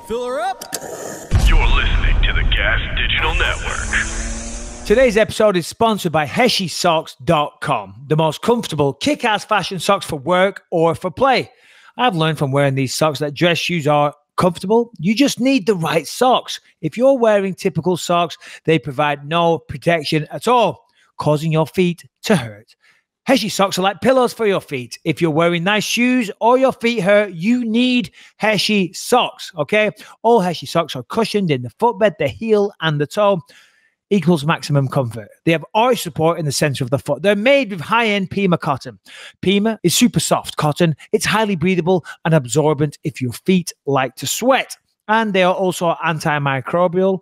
Fill her up. You're listening to the Gas Digital Network. Today's episode is sponsored by HeshySocks.com, the most comfortable, kick-ass fashion socks for work or for play. I've learned from wearing these socks that dress shoes are comfortable. You just need the right socks. If you're wearing typical socks, they provide no protection at all, causing your feet to hurt. Heshy socks are like pillows for your feet. If you're wearing nice shoes or your feet hurt, you need Heshy socks, okay? All Heshy socks are cushioned in the footbed, the heel, and the toe. Equals maximum comfort. They have arch support in the center of the foot. They're made with high-end Pima cotton. Pima is super soft cotton. It's highly breathable and absorbent if your feet like to sweat. And they are also antimicrobial,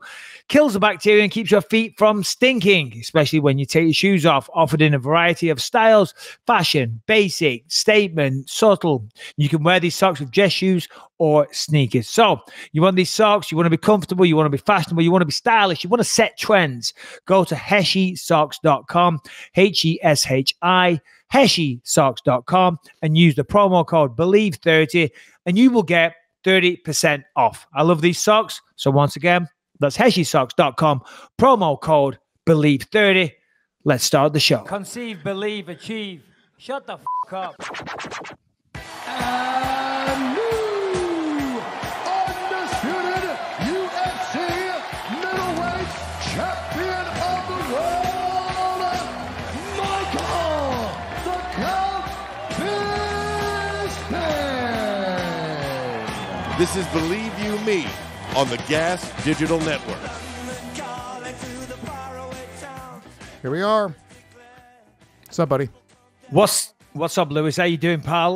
kills the bacteria and keeps your feet from stinking, especially when you take your shoes off. Offered in a variety of styles, fashion, basic, statement, subtle. You can wear these socks with dress shoes or sneakers. So you want these socks, you want to be comfortable, you want to be fashionable, you want to be stylish, you want to set trends. Go to HeshySocks.com, H-E-S-H-I, HeshySocks.com, and use the promo code BELIEVE30 and you will get 30% off. I love these socks. So once again, that's HeshySocks.com, promo code BELIEVE30. Let's start the show. Conceive, believe, achieve. Shut the fuck up. And new undisputed UFC middleweight champion of the world, Michael the Count Bisping. This is Believe You Me on the Gas Digital Network. Here we are. What's up, buddy? What's up, Lewis? How you doing, pal?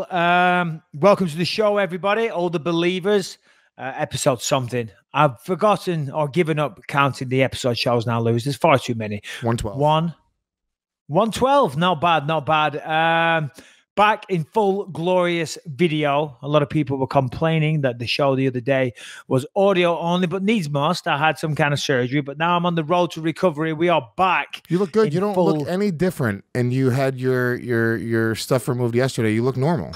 Welcome to the show, everybody. All the believers. Episode something. I've forgotten or given up counting the episode shows now, Lewis. There's far too many. 112. 112. Not bad, not bad. Back in full glorious video. A lot of people were complaining that the show the other day was audio only, but needs must. I had some kind of surgery, but now I'm on the road to recovery. We are back. You look good. You don't look any different. And you had your stuff removed yesterday. You look normal.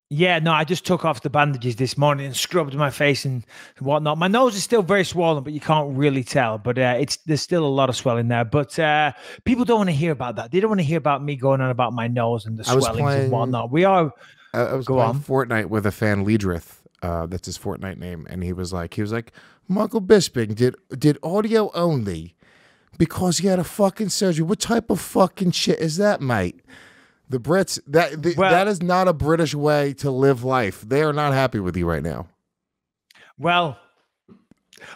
Yeah, no, I just took off the bandages this morning and scrubbed my face and whatnot. My nose is still very swollen, but you can't really tell. But there's still a lot of swelling there. But people don't want to hear about that. They don't want to hear about me going on about my nose and the swellings and whatnot. I was playing Fortnite with a fan, Liedrith. That's his Fortnite name, and he was like, Michael Bisping did audio only because he had a fucking surgery. What type of fucking shit is that, mate? The Brits, that is not a British way to live life. They are not happy with you right now. Well,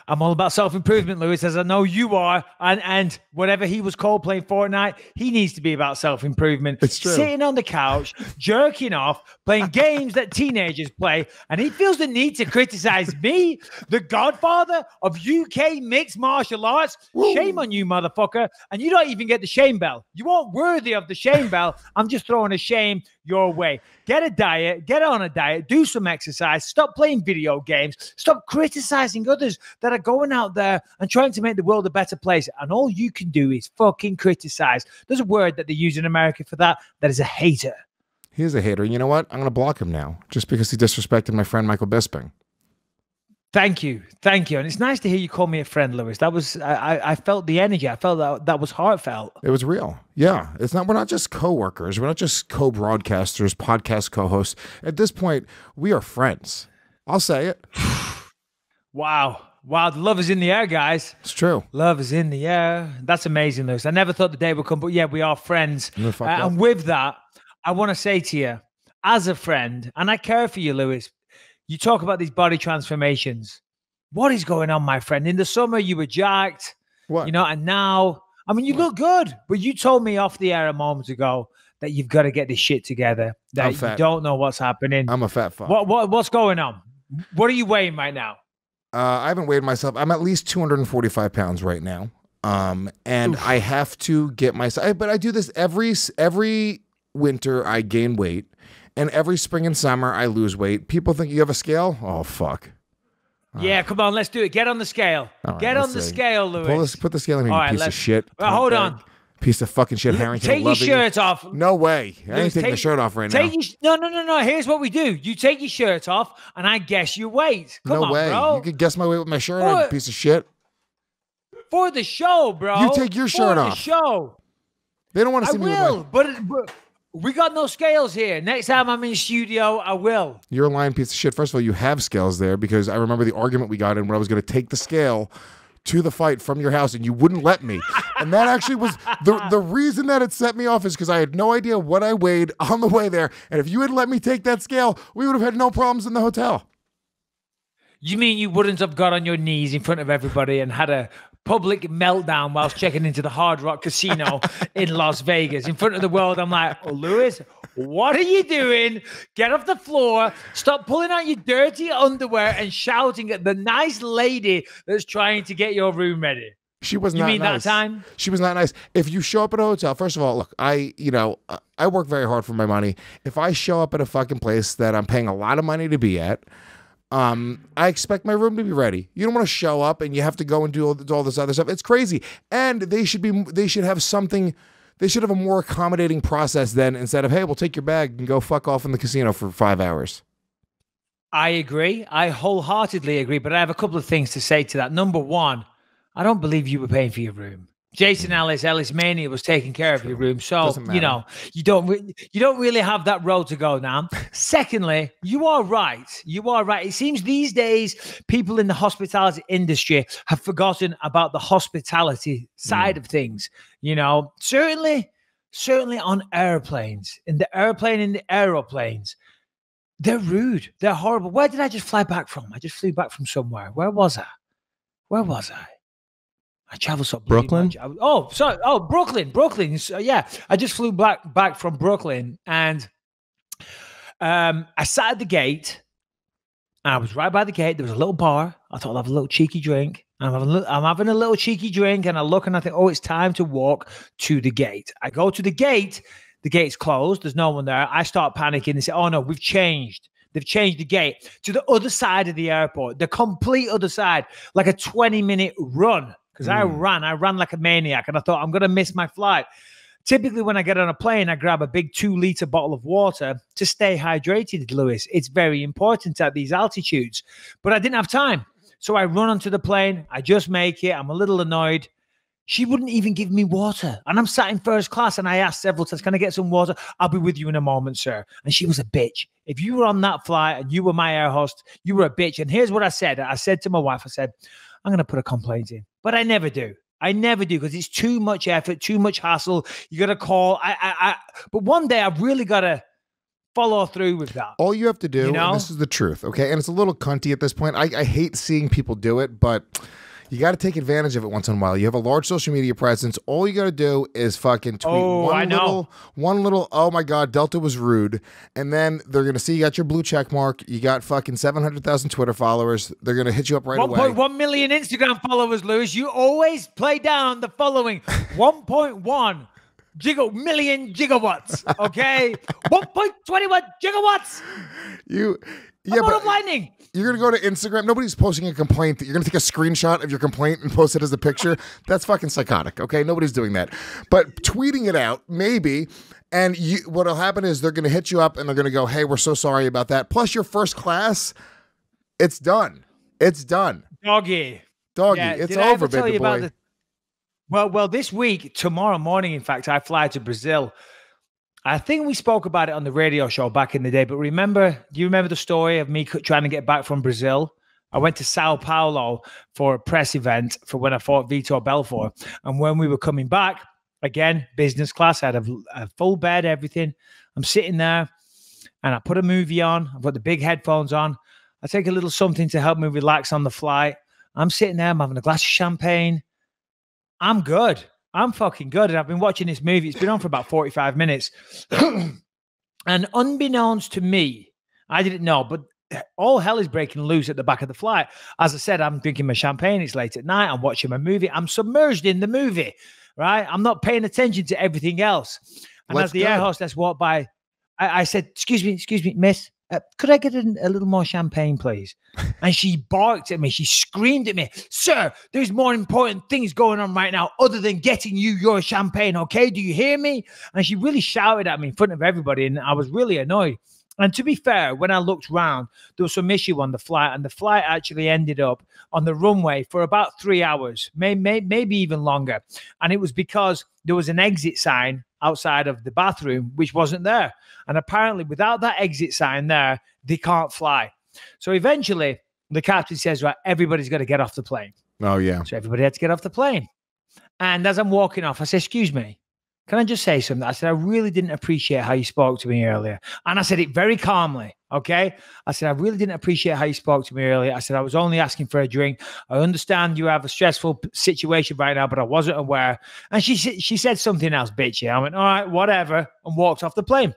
I'm all about self-improvement, Lewis, as I know you are. And whatever he was called playing Fortnite, he needs to be about self-improvement. It's true. Sitting on the couch, jerking off, playing games that teenagers play, and he feels the need to criticize me, the godfather of UK mixed martial arts. Woo. Shame on you, motherfucker. And you don't even get the shame bell. You aren't worthy of the shame bell. I'm just throwing a shame your way. Get a diet, get on a diet, do some exercise, stop playing video games, stop criticizing others that are going out there and trying to make the world a better place. And all you can do is fucking criticize. There's a word that they use in America for that. That is a hater. He is a hater. You know what? I'm going to block him now just because he disrespected my friend Michael Bisping. Thank you. Thank you. And it's nice to hear you call me a friend, Lewis. That was, I felt the energy. I felt that was heartfelt. It was real. Yeah. We're not just co-workers. We're not just co-broadcasters, podcast co-hosts. At this point, we are friends. I'll say it. Wow. Wow. The love is in the air, guys. It's true. Love is in the air. That's amazing, Lewis. I never thought the day would come, but yeah, we are friends. And with that, I want to say to you, as a friend, and I care for you, Lewis, you talk about these body transformations. What is going on, my friend? In the summer, you were jacked, and now, I mean, you look good, but you told me off the air a moment ago that you've got to get this shit together, that you don't know what's happening. I'm a fat fuck. What's going on? What are you weighing right now? I haven't weighed myself. I'm at least 245 pounds right now. And I have to get myself, but I do this every winter. I gain weight. And every spring and summer, I lose weight. People think you have a scale? Oh, fuck. Yeah, come on, let's do it. Get on the scale. Get on the scale, Lewis. Put the scale in here, you piece of shit. Hold on. Piece of fucking shit, Harrington. Take your shirt off. No way. I ain't taking the shirt off right now. No. Here's what we do. You take your shirt off, and I guess your weight. Come on, way. bro. You could guess my weight with my shirt on, you piece of shit. For the show, bro. You take your shirt off. For the show. They don't want to see me with my... but we got no scales here. Next time I'm in studio, I will. You're a lying piece of shit. First of all, you have scales there because I remember the argument we got in where I was going to take the scale to the fight from your house and you wouldn't let me. And that actually was the reason that it set me off is because I had no idea what I weighed on the way there. And if you had let me take that scale, we would have had no problems in the hotel. You mean you wouldn't have got on your knees in front of everybody and had a public meltdown whilst checking into the Hard Rock Casino in Las Vegas in front of the world? I'm like, oh, Lewis, what are you doing? Get off the floor. Stop pulling out your dirty underwear and shouting at the nice lady that's trying to get your room ready. She was not nice. You mean that time? She was not nice. If you show up at a hotel, first of all, look, I work very hard for my money. If I show up at a fucking place that I'm paying a lot of money to be at, I expect my room to be ready. You don't want to show up and you have to go and do all this other stuff. It's crazy. And they should have a more accommodating process then instead of, hey, we'll take your bag and go fuck off in the casino for 5 hours. I agree. I wholeheartedly agree. But I have a couple of things to say to that. Number one, I don't believe you were paying for your room. Jason Ellis Mania was taking care of your room. So, you don't really have that road to go now. Secondly, you are right. You are right. It seems these days people in the hospitality industry have forgotten about the hospitality side of things. Certainly on airplanes, in the aeroplanes, they're rude. They're horrible. Where did I just fly back from? I just flew back from somewhere. Where was I? I travel so Brooklyn. Brooklyn. So, yeah, I just flew back from Brooklyn, and I sat at the gate. And I was right by the gate. There was a little bar. I thought I'd have a little cheeky drink. I'm having a little cheeky drink, and I look and I think, oh, it's time to walk to the gate. I go to the gate. The gate's closed. There's no one there. I start panicking and say, oh no, we've changed. They've changed the gate to the other side of the airport, the complete other side, like a 20-minute run. Because I ran like a maniac, and I thought, I'm going to miss my flight. Typically, when I get on a plane, I grab a big 2-liter bottle of water to stay hydrated, Lewis. It's very important at these altitudes. But I didn't have time. So I run onto the plane. I just make it. I'm a little annoyed. She wouldn't even give me water. And I'm sat in first class, and I asked several times, can I get some water? I'll be with you in a moment, sir. And she was a bitch. If you were on that flight and you were my air host, you were a bitch. And here's what I said. I said to my wife, I said, I'm going to put a complaint in. But I never do. Because it's too much effort, too much hassle. You got to call. But one day I've really got to follow through with that. All you have to do, and this is the truth, okay? And it's a little cunty at this point. I hate seeing people do it, but you got to take advantage of it once in a while. You have a large social media presence. All you got to do is fucking tweet one little, oh my God, Delta was rude. And then they're going to see you got your blue check mark. You got fucking 700,000 Twitter followers. They're going to hit you up right away. 1.1 million Instagram followers, Lewis. You always play down the following 1.1 million gigawatts, okay? 1.21 gigawatts. Lightning. You're going to go to Instagram. Nobody's posting a complaint. You're going to take a screenshot of your complaint and post it as a picture. That's fucking psychotic, okay? Nobody's doing that. But tweeting it out, maybe, and what'll happen is they're going to hit you up and they're going to go, hey, we're so sorry about that. Plus your first class, it's done. It's done. Doggy. Yeah, it's over, baby boy. Well, this week, tomorrow morning, in fact, I fly to Brazil. I think we spoke about it on the radio show back in the day, but do you remember the story of me trying to get back from Brazil? I went to Sao Paulo for a press event for when I fought Vitor Belfort. And when we were coming back, again, business class, I had a full bed, everything. I'm sitting there and I put a movie on. I've got the big headphones on. I take a little something to help me relax on the flight. I'm sitting there, I'm having a glass of champagne. I'm good. I'm fucking good. And I've been watching this movie. It's been on for about 45 minutes. And unbeknownst to me, I didn't know, but all hell is breaking loose at the back of the flight. As I said, I'm drinking my champagne. It's late at night. I'm watching my movie. I'm submerged in the movie, right? I'm not paying attention to everything else. And as the air hostess walked by, I said, excuse me, miss, could I get a little more champagne, please? And she barked at me. She screamed at me, sir, there's more important things going on right now other than getting you your champagne, okay? Do you hear me? And she really shouted at me in front of everybody, and I was really annoyed. And to be fair, when I looked round, there was some issue on the flight, and the flight actually ended up on the runway for about 3 hours, maybe even longer. And it was because there was an exit sign outside of the bathroom, which wasn't there. And apparently without that exit sign there, they can't fly. So eventually the captain says, right, everybody's got to get off the plane. Oh, yeah. So everybody had to get off the plane. And as I'm walking off, I said, excuse me, can I just say something? I said, I really didn't appreciate how you spoke to me earlier. And I said it very calmly, okay? I said, I really didn't appreciate how you spoke to me earlier. I said, I was only asking for a drink. I understand you have a stressful situation right now, but I wasn't aware. And she said something else, bitchy. I went, all right, whatever, and walked off the plane.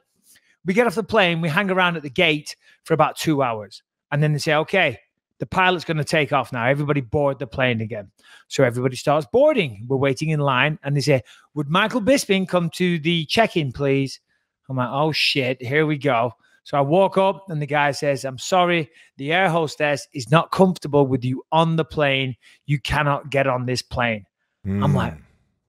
We get off the plane. We hang around at the gate for about 2 hours. And then they say, okay, the pilot's going to take off now. Everybody board the plane again. So everybody starts boarding. We're waiting in line. And they say, would Michael Bisping come to the check-in, please? I'm like, oh, shit, here we go. So I walk up and the guy says, I'm sorry, the air hostess is not comfortable with you on the plane. You cannot get on this plane. I'm like,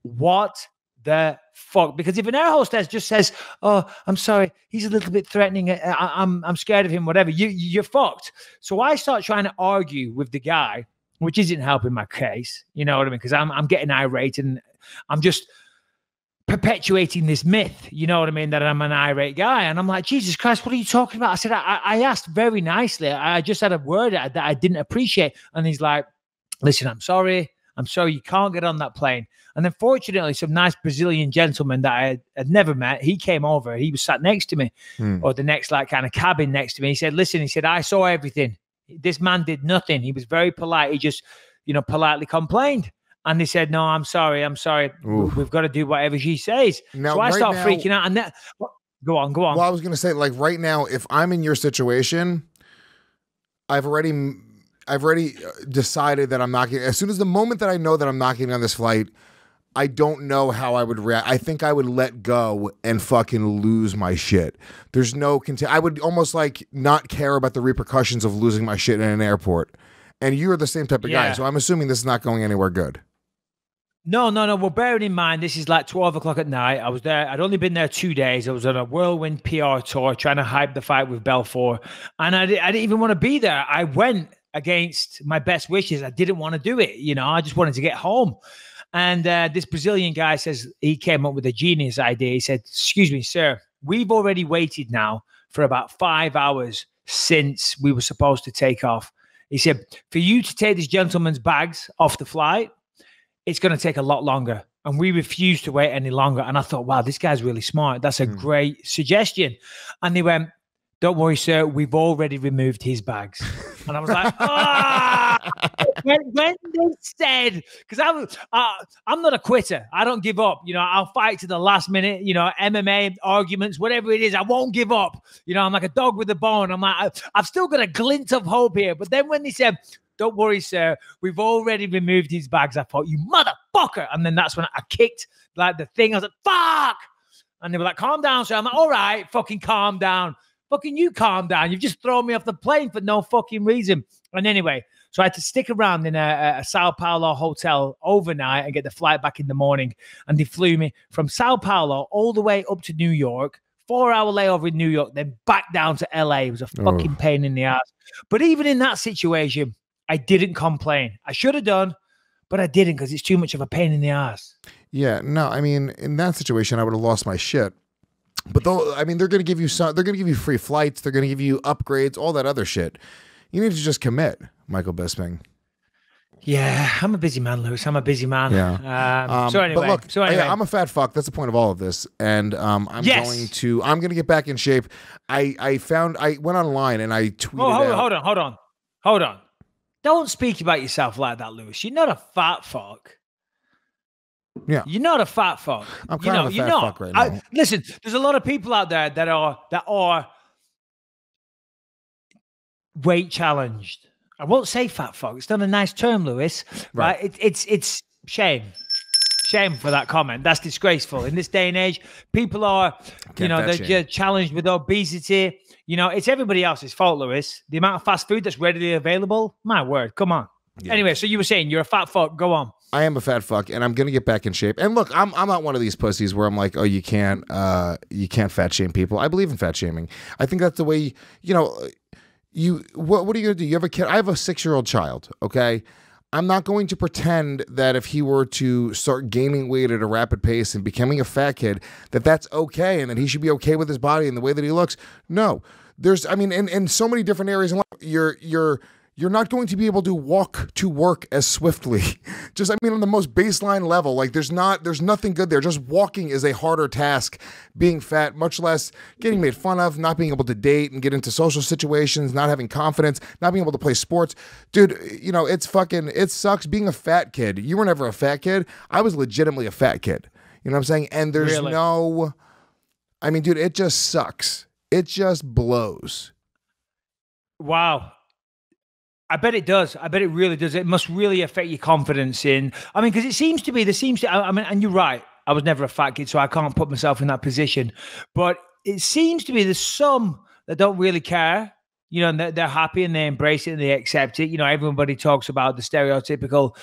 what the fuck? Because if an air hostess just says, oh, I'm sorry, he's a little bit threatening, I'm scared of him, whatever, you're fucked. So I start trying to argue with the guy, which isn't helping my case, you know what I mean? Because I'm getting irate and I'm just perpetuating this myth, you know what I mean, that I'm an irate guy. And I'm like, Jesus Christ, what are you talking about? I said, I asked very nicely. I just had a word that I didn't appreciate. And he's like, listen, I'm sorry you can't get on that plane. And then fortunately, some nice Brazilian gentleman that I had never met, he came over. He was sat next to me or the next like kind of cabin next to me. He said, listen, he said, I saw everything. This man did nothing. He was very polite. He just, politely complained. And they said, no, I'm sorry. Oof. We've got to do whatever she says. Now, so I start freaking out. And go on. Well, I was going to say, like right now, if I'm in your situation, I've already decided that I'm not getting, as soon as the moment that I know that I'm not getting on this flight, I don't know how I would react. I think I would let go and fucking lose my shit. There's no I would almost like not care about the repercussions of losing my shit in an airport. And you're the same type of guy. So I'm assuming this is not going anywhere good. No. Well, bearing in mind, this is like 12 o'clock at night. I was there. I'd only been there 2 days. I was on a whirlwind PR tour trying to hype the fight with Bellator. And I didn't even want to be there. I went against my best wishes. I didn't want to do it. I just wanted to get home. And this Brazilian guy says he came up with a genius idea. He said, excuse me, sir, we've already waited now for about 5 hours since we were supposed to take off. He said, for you to take this gentleman's bags off the flight, it's going to take a lot longer. And we refuse to wait any longer. And I thought, wow, this guy's really smart. That's a great suggestion. And they went, don't worry, sir, we've already removed his bags. And I was like, when they said, because I'm not a quitter. I don't give up. I'll fight to the last minute, MMA arguments, whatever it is. I won't give up. I'm like a dog with a bone. I'm like, I've still got a glint of hope here. But then when they said, don't worry, sir, we've already removed his bags, I thought, you motherfucker. And then that's when I kicked like the thing. I was like, fuck. And they were like, calm down, sir. I'm like, all right, fucking calm down. Fucking you calm down. You've just thrown me off the plane for no fucking reason. And anyway, so I had to stick around in a Sao Paulo hotel overnight and get the flight back in the morning. And they flew me from Sao Paulo all the way up to New York, 4-hour layover in New York, then back down to LA. It was a fucking pain in the ass. But even in that situation, I didn't complain. I should have done, but I didn't because it's too much of a pain in the ass. Yeah, no, I mean, in that situation, I would have lost my shit. But though, I mean, they're going to give you free flights. They're going to give you upgrades, all that other shit. You need to just commit, Michael Bisping. Yeah, I'm a busy man, Lewis. I'm a busy man. Yeah. So anyway, but look, I'm a fat fuck. That's the point of all of this. And I'm going to get back in shape. I went online and I tweeted Hold on. Don't speak about yourself like that, Lewis. You're not a fat fuck. Yeah, you're not a fat fuck. I'm kind of a fat fuck right now. Listen, there's a lot of people out there that are weight challenged. I won't say fat fuck. It's not a nice term, Lewis. Right? It's shame for that comment. That's disgraceful in this day and age. People are, they're challenged with obesity. You know, it's everybody else's fault, Lewis. The amount of fast food that's readily available, my word, come on. Yeah. Anyway, so you were saying you're a fat fuck. Go on. I am a fat fuck, and I'm gonna get back in shape. And look, I'm not one of these pussies where I'm like, oh, you can't fat shame people. I believe in fat shaming. I think that's the way. You know, what are you gonna do? You have a kid. I have a 6-year-old child. Okay. I'm not going to pretend that if he were to start gaining weight at a rapid pace and becoming a fat kid, that's okay and that he should be okay with his body and the way that he looks. No, there's, I mean, in so many different areas in life, you're not going to be able to walk to work as swiftly. Just, I mean, on the most baseline level, like there's nothing good there. Just walking is a harder task, being fat, much less getting made fun of, not being able to date and get into social situations, not having confidence, not being able to play sports. Dude, you know, it sucks being a fat kid. You were never a fat kid. I was legitimately a fat kid. You know what I'm saying? And there's I mean, dude, it just sucks. It just blows. Wow. I bet it does. I bet it really does. It must really affect your confidence in, I mean, because I mean, and you're right. I was never a fat kid, so I can't put myself in that position. But it seems to be there's some that don't really care, you know, and they're happy and they embrace it and they accept it. You know, everybody talks about the stereotypical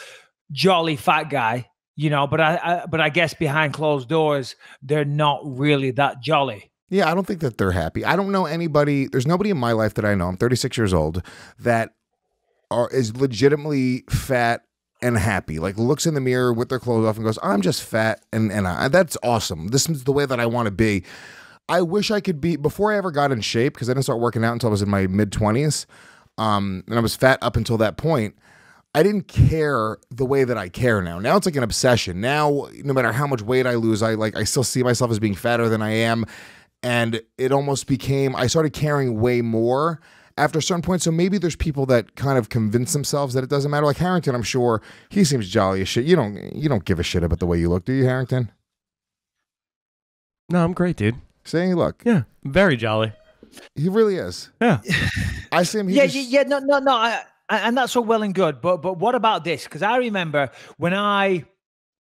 jolly fat guy, you know, but I guess behind closed doors, they're not really that jolly. Yeah, I don't think that they're happy. I don't know anybody. There's nobody in my life that I know. I'm 36 years old that is legitimately fat and happy, like looks in the mirror with their clothes off and goes, I'm just fat and that's awesome. This is the way that I want to be. I wish I could be, before I ever got in shape, because I didn't start working out until I was in my mid-20s, and I was fat up until that point, I didn't care the way that I care now. Now it's like an obsession. Now, no matter how much weight I lose, I still see myself as being fatter than I am, and it almost became, I started caring way more after a certain point. So maybe there's people that kind of convince themselves that it doesn't matter. Like Harrington, I'm sure he seems jolly as shit. You don't give a shit about the way you look, do you, Harrington? No, I'm great, dude. See, look. Yeah, very jolly. He really is. Yeah. I see him. No. And that's all well and good. But what about this? Because I remember when I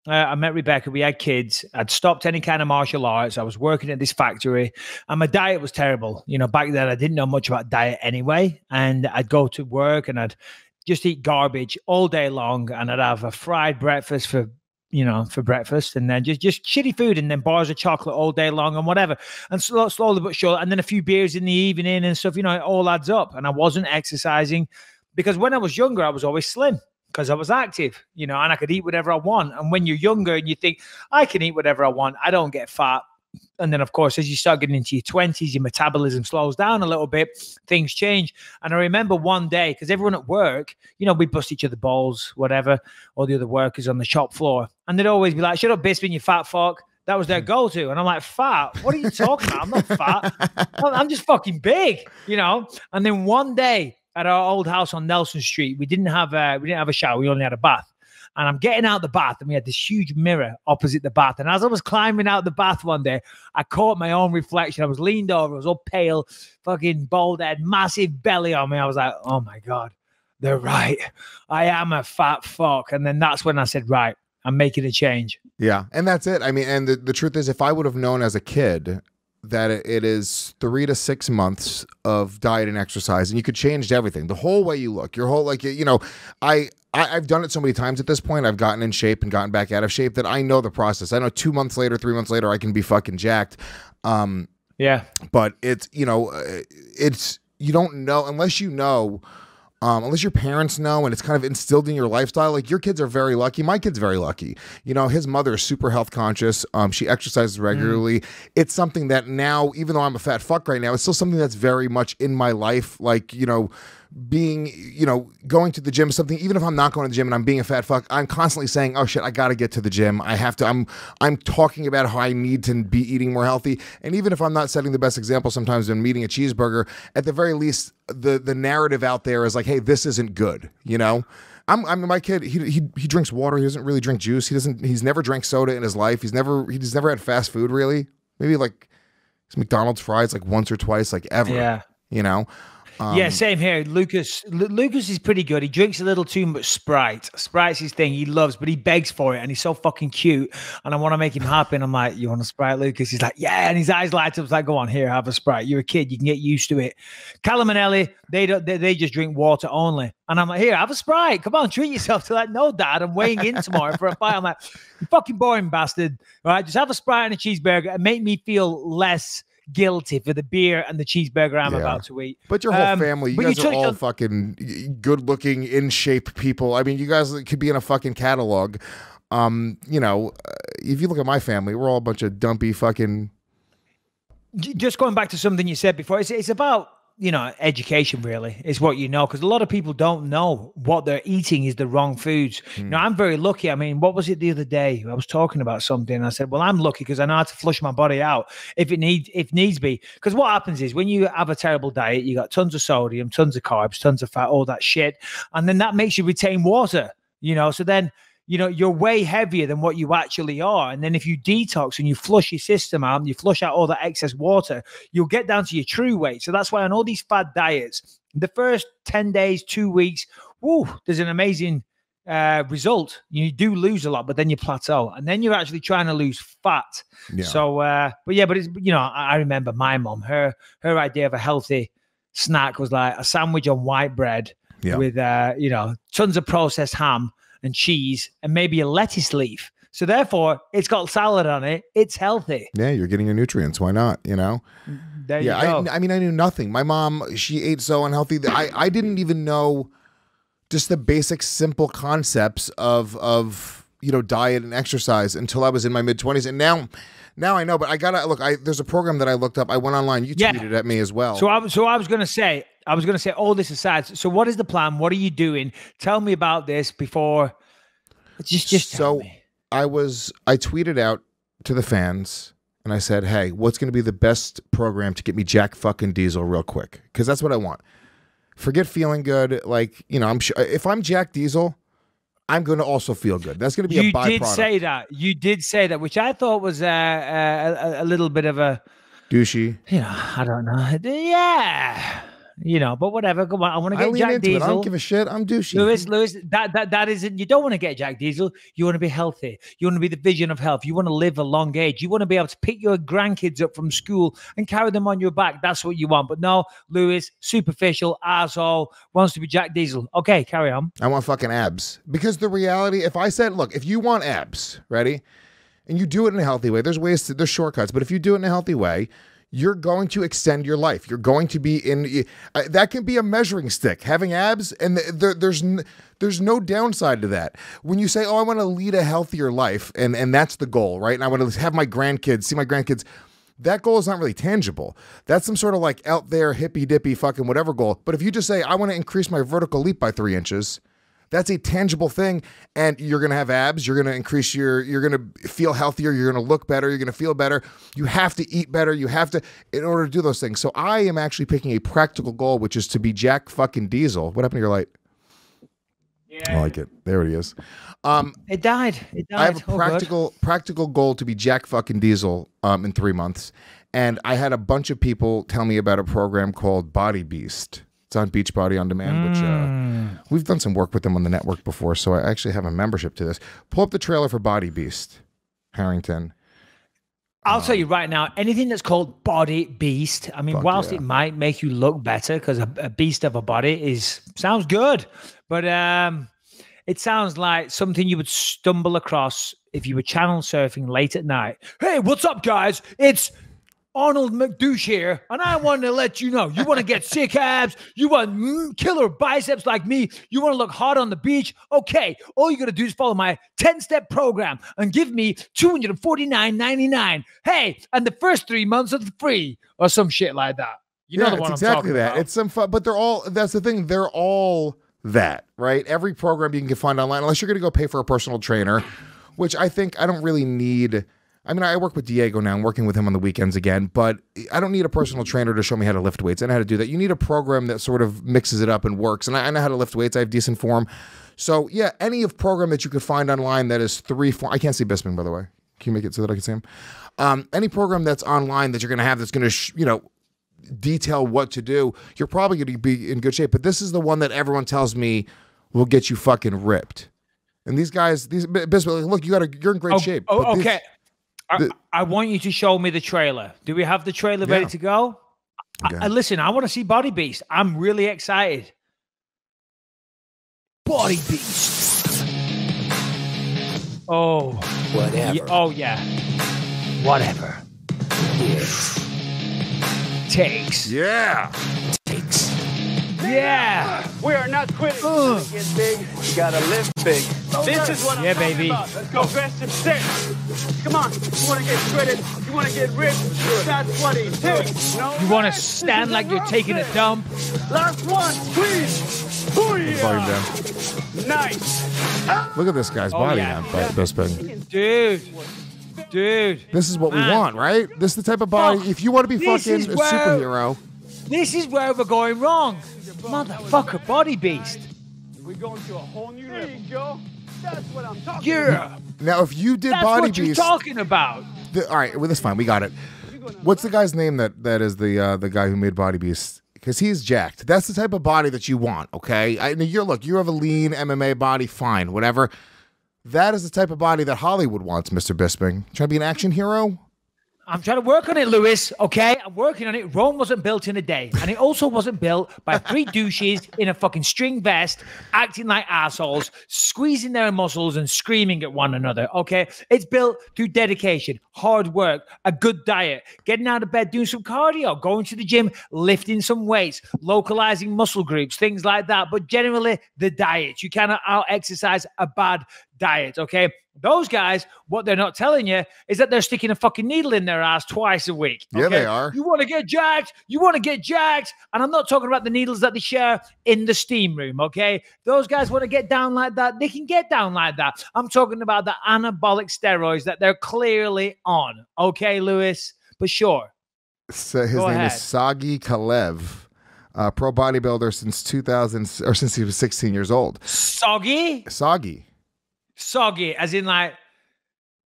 met Rebecca, we had kids. I'd stopped any kind of martial arts. I was working at this factory and my diet was terrible. You know, back then I didn't know much about diet anyway. And I'd go to work and I'd just eat garbage all day long. And I'd have a fried breakfast for breakfast, and then just shitty food, and then bars of chocolate all day long and whatever. And slowly but surely, and then a few beers in the evening and stuff, you know, it all adds up. And I wasn't exercising because when I was younger, I was always slim, because I was active, you know, and I could eat whatever I want. And when you're younger and you think, I can eat whatever I want, I don't get fat. And then, of course, as you start getting into your 20s, your metabolism slows down a little bit, things change. And I remember one day, because everyone at work, you know, we bust each other balls, whatever, all the other workers on the shop floor. And they'd always be like, shut up, Bisping, you fat fuck. That was their go-to. And I'm like, fat? What are you talking about? I'm not fat. I'm just fucking big, you know? And then one day, at our old house on Nelson Street, we didn't have a shower. We only had a bath. And I'm getting out the bath, and we had this huge mirror opposite the bath. And as I was climbing out the bath one day, I caught my own reflection. I was leaned over. I was all pale, fucking bald head, massive belly on me. I was like, oh my God, they're right. I am a fat fuck. And then that's when I said, right, I'm making a change. Yeah. And that's it. I mean, and the truth is, if I would have known as a kid that it is 3 to 6 months of diet and exercise, and you could change everything, the whole way you look, your whole, like, you know, I've done it so many times at this point. I've gotten in shape and gotten back out of shape that I know the process. I know 2 months later, 3 months later, I can be fucking jacked. Yeah. But it's, you know, you don't know unless you know, unless your parents know and it's kind of instilled in your lifestyle. Like, your kids are very lucky. My kid's very lucky. You know, his mother is super health conscious. She exercises regularly. It's something that now, even though I'm a fat fuck right now, it's still something that's very much in my life. Like, you know, being, you know, going to the gym is something, even if I'm not going to the gym and I'm being a fat fuck, I'm constantly saying, oh shit, I got to get to the gym. I have to, I'm talking about how I need to be eating more healthy. And even if I'm not setting the best example, sometimes when I'm eating a cheeseburger, at the very least, the narrative out there is like, hey, this isn't good. You know, my kid, he drinks water. He doesn't really drink juice. He's never drank soda in his life. He's never had fast food, really. Maybe like McDonald's fries like once or twice, like ever. Yeah. You know? Yeah, same here. Lucas is pretty good. He drinks a little too much Sprite. Sprite's his thing. He loves, but he begs for it, and he's so fucking cute. And I want to make him happy. And I'm like, "You want a Sprite, Lucas?" He's like, "Yeah." And his eyes light up. It's like, "Go on, here, have a Sprite. You're a kid. You can get used to it." Callum and Ellie, they just drink water only. And I'm like, "Here, have a Sprite. Come on, treat yourself." To like, "No, Dad, I'm weighing in tomorrow for a fight." I'm like, "You fucking boring bastard. All right, just have a Sprite and a cheeseburger and make me feel less guilty for the beer and the cheeseburger I'm about to eat." But your whole family, you guys are all fucking good-looking, in-shape people. I mean, you guys could be in a fucking catalog. You know, if you look at my family, we're all a bunch of dumpy fucking... Just going back to something you said before, it's about, you know, education really is what you know, because a lot of people don't know what they're eating is the wrong foods. You know, I'm very lucky. I mean, what was it the other day? I was talking about something and I said, well, I'm lucky because I know how to flush my body out if needs be. Because what happens is when you have a terrible diet, you got tons of sodium, tons of carbs, tons of fat, all that shit. And then that makes you retain water, you know, so then you know, you're way heavier than what you actually are. And then if you detox and you flush your system out and you flush out all that excess water, you'll get down to your true weight. So that's why on all these fad diets, the first 10 days, 2 weeks, woo, there's an amazing result. You do lose a lot, but then you plateau. And then you're actually trying to lose fat. Yeah. So, but it's, you know, I remember my mom, her idea of a healthy snack was like a sandwich on white bread with, you know, tons of processed ham and cheese and maybe a lettuce leaf. So therefore, it's got salad on it. It's healthy. Yeah, you're getting your nutrients. Why not? You know? There you go. I mean, I knew nothing. My mom, she ate so unhealthy that I didn't even know just the basic, simple concepts of you know, diet and exercise until I was in my mid-20s. And now I know, but I gotta look. There's a program that I looked up. I went online. You tweeted at me as well. So I was gonna say, all this aside. So what is the plan? What are you doing? Tell me about this before. Just tell me. I tweeted out to the fans and I said, hey, what's going to be the best program to get me Jack fucking Diesel real quick? Because that's what I want. Forget feeling good. Like, you know, I'm sure if I'm Jack Diesel, I'm going to also feel good. That's going to be a byproduct. You did say that, which I thought was a little bit of a douchey. You know, I don't know. Yeah. You know, but whatever. Come on, I want to get Jack Diesel. I don't give a shit. I'm douchey. Lewis, that isn't. You don't want to get Jack Diesel. You want to be healthy. You want to be the vision of health. You want to live a long age. You want to be able to pick your grandkids up from school and carry them on your back. That's what you want. But no, Lewis, superficial asshole, wants to be Jack Diesel. Okay, carry on. I want fucking abs. Because the reality, if I said, look, if you want abs, ready, and you do it in a healthy way, there's shortcuts. But if you do it in a healthy way, you're going to extend your life. You're going to be in that can be a measuring stick. Having abs, and there's no downside to that. When you say, "Oh, I want to lead a healthier life," and that's the goal, right? And I want to have my grandkids, see my grandkids. That goal is not really tangible. That's some sort of like out there hippy dippy fucking whatever goal. But if you just say, "I want to increase my vertical leap by 3 inches," that's a tangible thing, and you're going to have abs. You're going to increase you're going to feel healthier. You're going to look better. You're going to feel better. You have to eat better. You have to, in order to do those things. So I am actually picking a practical goal, which is to be Jack fucking Diesel. What happened to your light? Yeah. I like it. There it is. It died. I have a practical goal to be Jack fucking Diesel in 3 months. And I had a bunch of people tell me about a program called Body Beast. It's on Beachbody On Demand, which we've done some work with them on the network before, so I actually have a membership to this. Pull up the trailer for Body Beast, Harrington. I'll tell you right now, anything that's called Body Beast, I mean, whilst it might make you look better, because a beast of a body sounds good, but it sounds like something you would stumble across if you were channel surfing late at night. Hey, what's up, guys? It's Arnold McDouche here, and I want to let you know, you want to get sick abs, you want killer biceps like me, you want to look hot on the beach, okay, all you got to do is follow my 10-step program and give me $249.99. Hey, and the first 3 months are free, or some shit like that. You know the one I'm talking about. It's some fun, but that's the thing, they're all that, right? Every program you can find online, unless you're going to go pay for a personal trainer, which I don't really need. I mean, I work with Diego now. I'm working with him on the weekends again, but I don't need a personal trainer to show me how to lift weights. I know how to do that. You need a program that sort of mixes it up and works. And I know how to lift weights. I have decent form. So yeah, any program that you could find online that is I can't see Bisping, by the way. Can you make it so that I can see him? Any program that's online that you're going to have that's going to, detail what to do, you're probably going to be in good shape. But this is the one that everyone tells me will get you fucking ripped. And these guys, Bisping, look, you're in great shape. Oh, okay. I want you to show me the trailer. Do we have the trailer ready to go? Okay. Listen, I want to see Body Beast. I'm really excited. Body Beast. Oh. Whatever. Oh, yeah. Whatever. Takes. Yeah. Takes. Yeah. We are not quitting. Get big. You gotta live big. This is what I'm talking about. Let's go. Aggressive set. Come on. You want to get shredded? You want to get ripped? That's what it takes. No, you want to stand like you're taking a dump? Last one, please. Booyah. Nice. Look at this guy's body now, Bisping. Dude. This is what we want, right? This is the type of body. If you want to be fucking a superhero. This is where we're going wrong. Motherfucker, Body Beast. We're going to a whole new level. There you go. That's what I'm talking about. Now, if you did That's Body what Beast, you're talking about. All right, well, that's fine. We got it. What's the guy's name that is the guy who made Body Beast? Because he's jacked. That's the type of body that you want. Okay, you have a lean MMA body, fine, whatever. That is the type of body that Hollywood wants, Mr. Bisping. Trying to be an action hero? I'm trying to work on it, Lewis, okay? I'm working on it. Rome wasn't built in a day. And it also wasn't built by 3 douches in a fucking string vest, acting like assholes, squeezing their muscles and screaming at one another, okay? It's built through dedication, hard work, a good diet, getting out of bed, doing some cardio, going to the gym, lifting some weights, localizing muscle groups, things like that. But generally, the diet. You cannot out-exercise a bad diet, okay? Those guys, what they're not telling you is that they're sticking a fucking needle in their ass twice a week. Okay? Yeah, they are. You want to get jacked? You want to get jacked? And I'm not talking about the needles that they share in the steam room, okay? Those guys want to get down like that. They can get down like that. I'm talking about the anabolic steroids that they're clearly on, okay, Lewis? But sure. So his name is Sagi Kalev. Pro bodybuilder since 2000, or since he was 16 years old. Soggy, as in like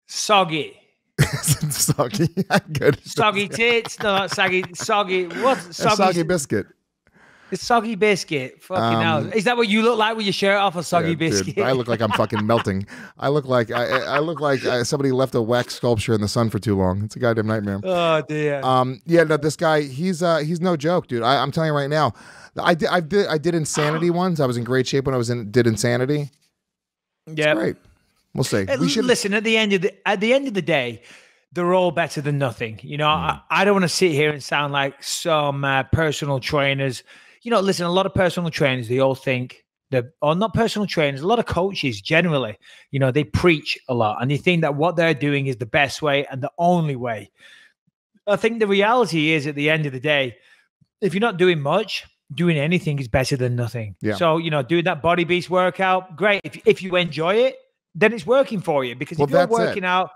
soggy. Soggy. Good. Soggy tits, no, not saggy. Soggy. What's soggy? Soggy biscuit. It's soggy biscuit. Fucking hell. Is that what you look like with your shirt off? A soggy biscuit? Dude, I look like I'm fucking melting. I look like somebody left a wax sculpture in the sun for too long. It's a goddamn nightmare. Oh dear. Yeah. No, this guy, he's no joke, dude. I'm telling you right now. I did Insanity once. I was in great shape when I did Insanity. Yeah. Great. We'll see. We should listen at the end of the day. They're all better than nothing. You know, I don't want to sit here and sound like some personal trainers. You know, listen, a lot of personal trainers, they all think or not personal trainers, a lot of coaches generally, you know, they preach a lot and they think that what they're doing is the best way and the only way. I think the reality is at the end of the day, if you're not doing much, doing anything is better than nothing. Yeah. So, you know, doing that Body Beast workout, great. If you enjoy it, then it's working for you. Because if you're working out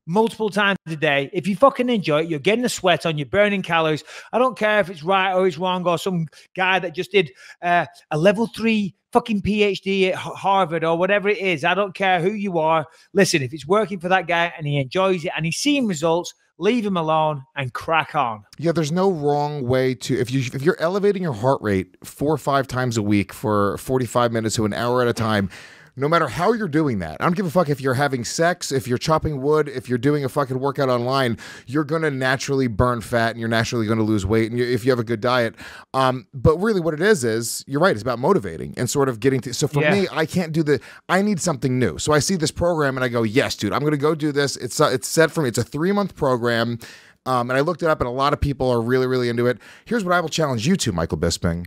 multiple times a day, if you fucking enjoy it, you're getting a sweat on, you're burning calories. I don't care if it's right or it's wrong, or some guy that just did a level 3 fucking PhD at Harvard or whatever it is. I don't care who you are. Listen, if it's working for that guy and he enjoys it and he's seeing results, leave him alone and crack on. Yeah, there's no wrong way to, if you're elevating your heart rate 4 or 5 times a week for 45 minutes to an hour at a time, no matter how you're doing that. I don't give a fuck if you're having sex, if you're chopping wood, if you're doing a fucking workout online, you're going to naturally burn fat and you're naturally going to lose weight and if you have a good diet. But really what it is, you're right, it's about motivating and sort of getting to, so for me, I can't do I need something new. So I see this program and I go, yes, dude, I'm going to go do this. It's set for me. It's a 3-month program. And I looked it up and a lot of people are really, really into it. Here's what I will challenge you to, Michael Bisping.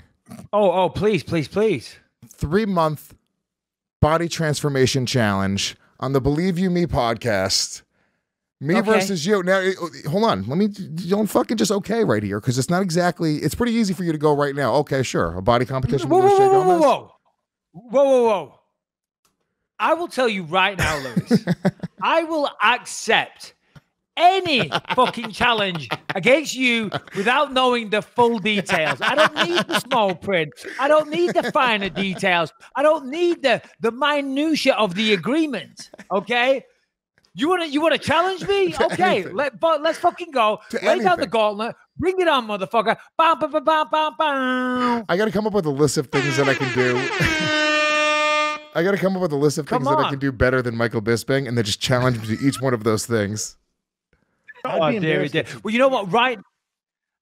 Oh, please, please, please. 3-month body transformation challenge on the Believe You Me podcast. Me versus you. Now, hold on. Don't fucking just right here, because it's not exactly, it's pretty easy for you to go right now. Okay, sure. A body competition. Whoa. I will tell you right now, Lewis, I will accept any fucking challenge against you without knowing the full details. I don't need the small print. I don't need the finer details. I don't need the minutia of the agreement. Okay? You want to challenge me? Okay, let's fucking go. Lay down the gauntlet. Bring it on, motherfucker. Bam, bam, bam, bam, bam, bam. I got to come up with a list of things that I can do. I got to come up with a list of things that I can do better than Michael Bisping, and then just challenge me to each one of those things. Oh, dear. Well, you know what?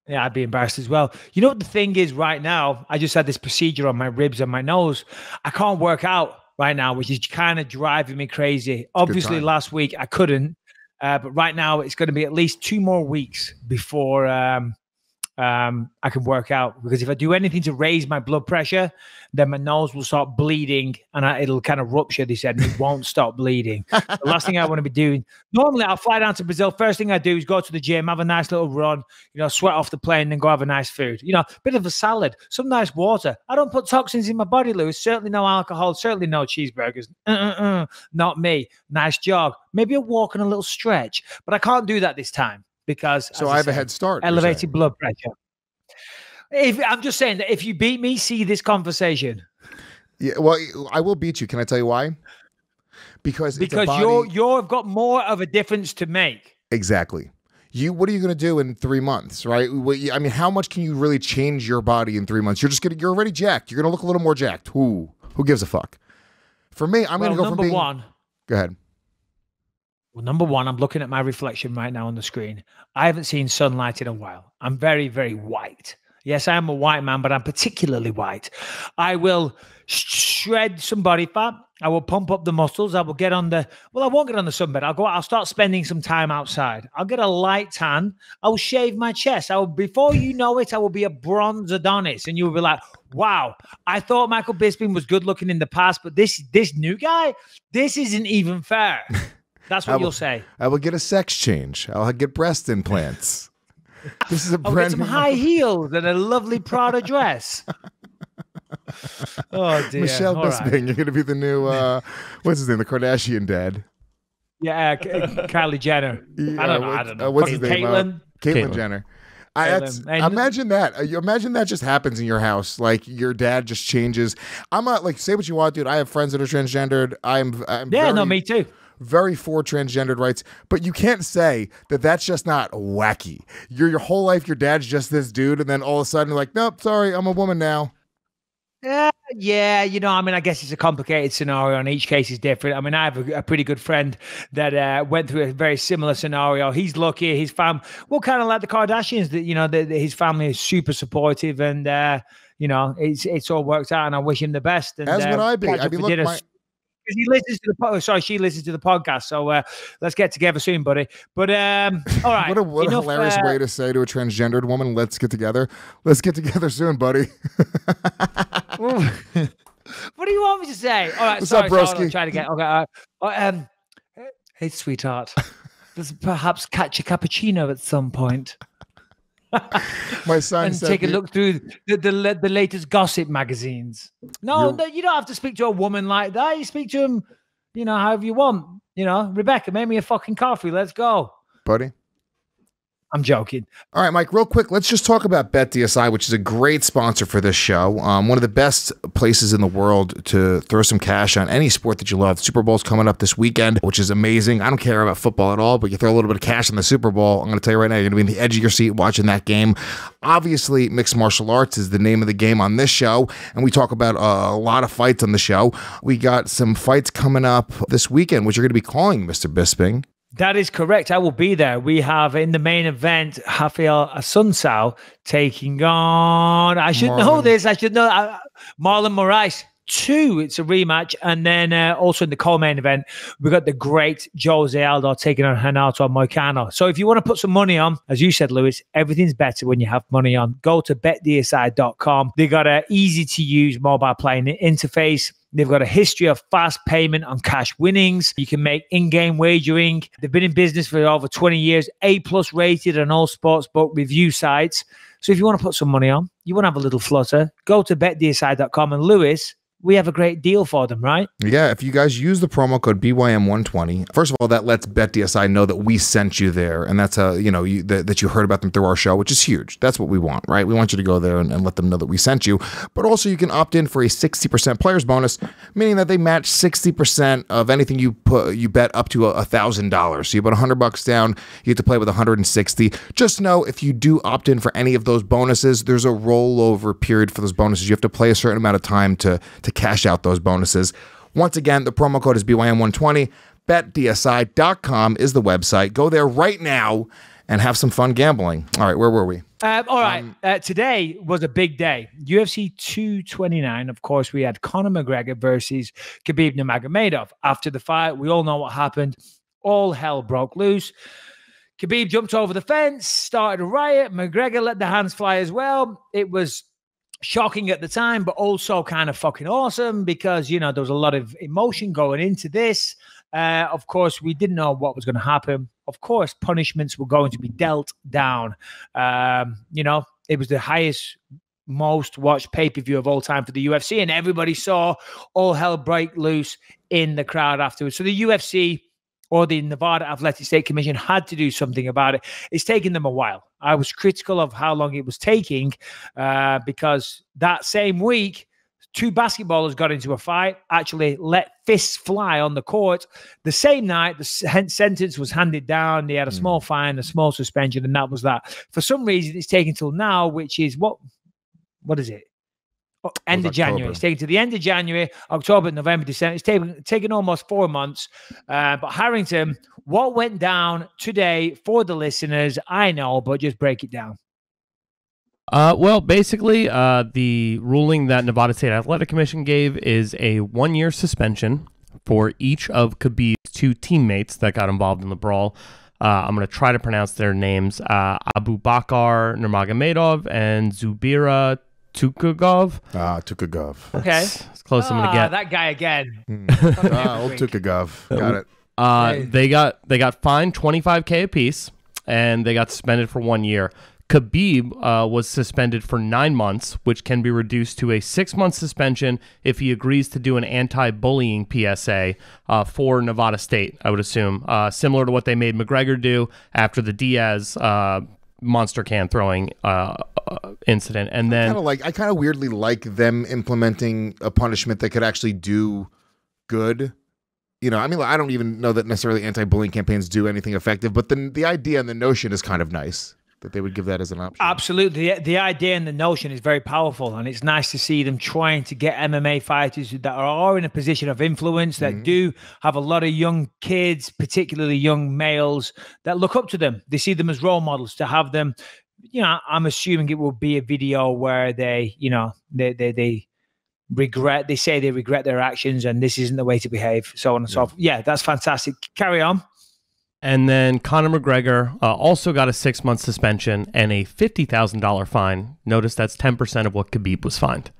Yeah, I'd be embarrassed as well. You know what the thing is right now? I just had this procedure on my ribs and my nose. I can't work out right now, which is kind of driving me crazy. Obviously, last week I couldn't, but right now it's going to be at least 2 more weeks before I can work out, because if I do anything to raise my blood pressure, then my nose will start bleeding and it'll kind of rupture. They said, and it won't stop bleeding. The last thing I want to be doing, normally I'll fly down to Brazil. First thing I do is go to the gym, have a nice little run, sweat off the plane, then go have a nice food, bit of a salad, some nice water. I don't put toxins in my body, Lewis. Certainly no alcohol, certainly no cheeseburgers. Not me. Nice jog, maybe a walk and a little stretch, but I can't do that this time. Because I have a head start. Elevated blood pressure. I'm just saying that if you beat me, see this conversation. Yeah, well, I will beat you. Can I tell you why? Because you've got more of a difference to make. Exactly. What are you going to do in 3 months, right? I mean, how much can you really change your body in 3 months? You're already jacked. You're going to look a little more jacked. Who gives a fuck? For me, I'm going to go from being. Go ahead. Well, number one, I'm looking at my reflection right now on the screen. I haven't seen sunlight in a while. I'm very, very white. Yes, I am a white man, but I'm particularly white. I will shred some body fat. I will pump up the muscles. I will get on I won't get on the sunbed. I'll start spending some time outside. I'll get a light tan. I will shave my chest. Before you know it, I will be a bronze Adonis. And you will be like, wow, I thought Michael Bisping was good looking in the past, but this new guy, this isn't even fair. That's what you'll say. I will get a sex change. I'll get breast implants. This is a I'll get some high heels and a lovely Prada dress. Oh, dear. Michelle Bisping, you're going to be the new, what's his name, the Kardashian dad. Yeah, Kylie Jenner. I don't know. What's his name? Caitlyn Jenner. Imagine that. Imagine that just happens in your house. Like your dad just changes. I'm not like, say what you want, dude. I have friends that are transgendered. Me too. Very for transgendered rights, but you can't say that that's just not wacky. Your whole life, your dad's just this dude, and then all of a sudden, you're like, nope, sorry, I'm a woman now. Yeah, I guess it's a complicated scenario, and each case is different. I mean, I have a pretty good friend that went through a very similar scenario. He's lucky. His family, kind of like the Kardashians, that his family is super supportive, and it's all worked out. And I wish him the best. And, as would I be. I mean, look, because he listens to the she listens to the podcast. So let's get together soon, buddy. But all right. What a hilarious way to say to a transgendered woman, let's get together. Let's get together soon, buddy. What do you want me to say? All right, what's up, broski? Try to get okay. Hey, sweetheart. Let's perhaps catch a cappuccino at some point. My son and said take a look through the latest gossip magazines. No, you don't have to speak to a woman like that. You speak to him, however you want. Rebecca, make me a fucking coffee. Let's go, buddy. I'm joking. All right, Mike, real quick, let's just talk about BetDSI, which is a great sponsor for this show. One of the best places in the world to throw some cash on any sport that you love. Super Bowl's coming up this weekend, which is amazing. I don't care about football at all, but you throw a little bit of cash on the Super Bowl. I'm going to tell you right now, you're going to be in the edge of your seat watching that game. Obviously, mixed martial arts is the name of the game on this show, and we talk about a lot of fights on the show. We got some fights coming up this weekend, which you're going to be calling, Mr. Bisping. That is correct. I will be there. We have in the main event, Rafael Assunção taking on, I should know this. I should know, Marlon Moraes 2. It's a rematch. And then also in the co-main event, we got the great Jose Aldo taking on Renato Moicano. So if you want to put some money on, as you said, Lewis, everything's better when you have money on. Go to betdsi.com. They got an easy-to-use mobile playing interface. They've got a history of fast payment on cash winnings. You can make in-game wagering. They've been in business for over 20 years, A+ rated on all sportsbook review sites. So if you want to put some money on, you want to have a little flutter, go to betdsi.com. And Lewis, we have a great deal for them, right? Yeah, if you guys use the promo code BYM120, first of all, that lets BetDSI know that we sent you there, and that's that you heard about them through our show, which is huge. That's what we want, right? We want you to go there and let them know that we sent you. But also, you can opt in for a 60% players bonus, meaning that they match 60% of anything you bet up to $1,000. So you put $100 down, you get to play with 160. Just know if you do opt in for any of those bonuses, there's a rollover period for those bonuses. You have to play a certain amount of time to cash out those bonuses. Once again, the promo code is BYM120. BetDSI.com is the website. Go there right now and have some fun gambling. All right, where were we? All right. Today was a big day. UFC 229. Of course, we had Conor McGregor versus Khabib Nurmagomedov. After the fight, we all know what happened. All hell broke loose. Khabib jumped over the fence, started a riot. McGregor let the hands fly as well. It was shocking at the time, but also kind of fucking awesome because, there was a lot of emotion going into this. Of course, we didn't know what was going to happen. Of course, punishments were going to be dealt down. It was the highest, most watched pay-per-view of all time for the UFC, and everybody saw all hell break loose in the crowd afterwards. So the UFC or the Nevada Athletic State Commission had to do something about it. It's taken them a while. I was critical of how long it was taking because that same week, 2 basketballers got into a fight, actually let fists fly on the court. The same night, the sentence was handed down. They had a small fine, a small suspension, and that was that. For some reason, it's taken till now, which is what is it? End of January. It's taken to the end of January, October, November, December. It's taken almost 4 months. But Harrington, what went down today for the listeners? I know, but just break it down. Well, basically, the ruling that Nevada State Athletic Commission gave is a 1-year suspension for each of Khabib's 2 teammates that got involved in the brawl. I'm going to try to pronounce their names. Abubakar Nurmagomedov and Zubira Tukagov. Tukagov. Okay. It's close. I'm going to get that guy again. Old Tukagov. Got it. They got fined $25K apiece, and they got suspended for 1 year. Khabib was suspended for 9 months, which can be reduced to a 6-month suspension if he agrees to do an anti-bullying PSA for Nevada State, I would assume. Similar to what they made McGregor do after the Diaz monster can throwing incident. And then I kind of weirdly like them implementing a punishment that could actually do good. I don't even know that necessarily anti-bullying campaigns do anything effective, but the idea and the notion is kind of nice that they would give that as an option. Absolutely. The idea and the notion is very powerful, and it's nice to see them trying to get MMA fighters that are in a position of influence, that do have a lot of young kids, particularly young males, that look up to them. They see them as role models. To have them, I'm assuming it will be a video where they regret, they say they regret their actions and this isn't the way to behave, so on and so forth. Yeah, that's fantastic. Carry on. And then Conor McGregor also got a 6-month suspension and a $50,000 fine. Notice that's 10% of what Khabib was fined.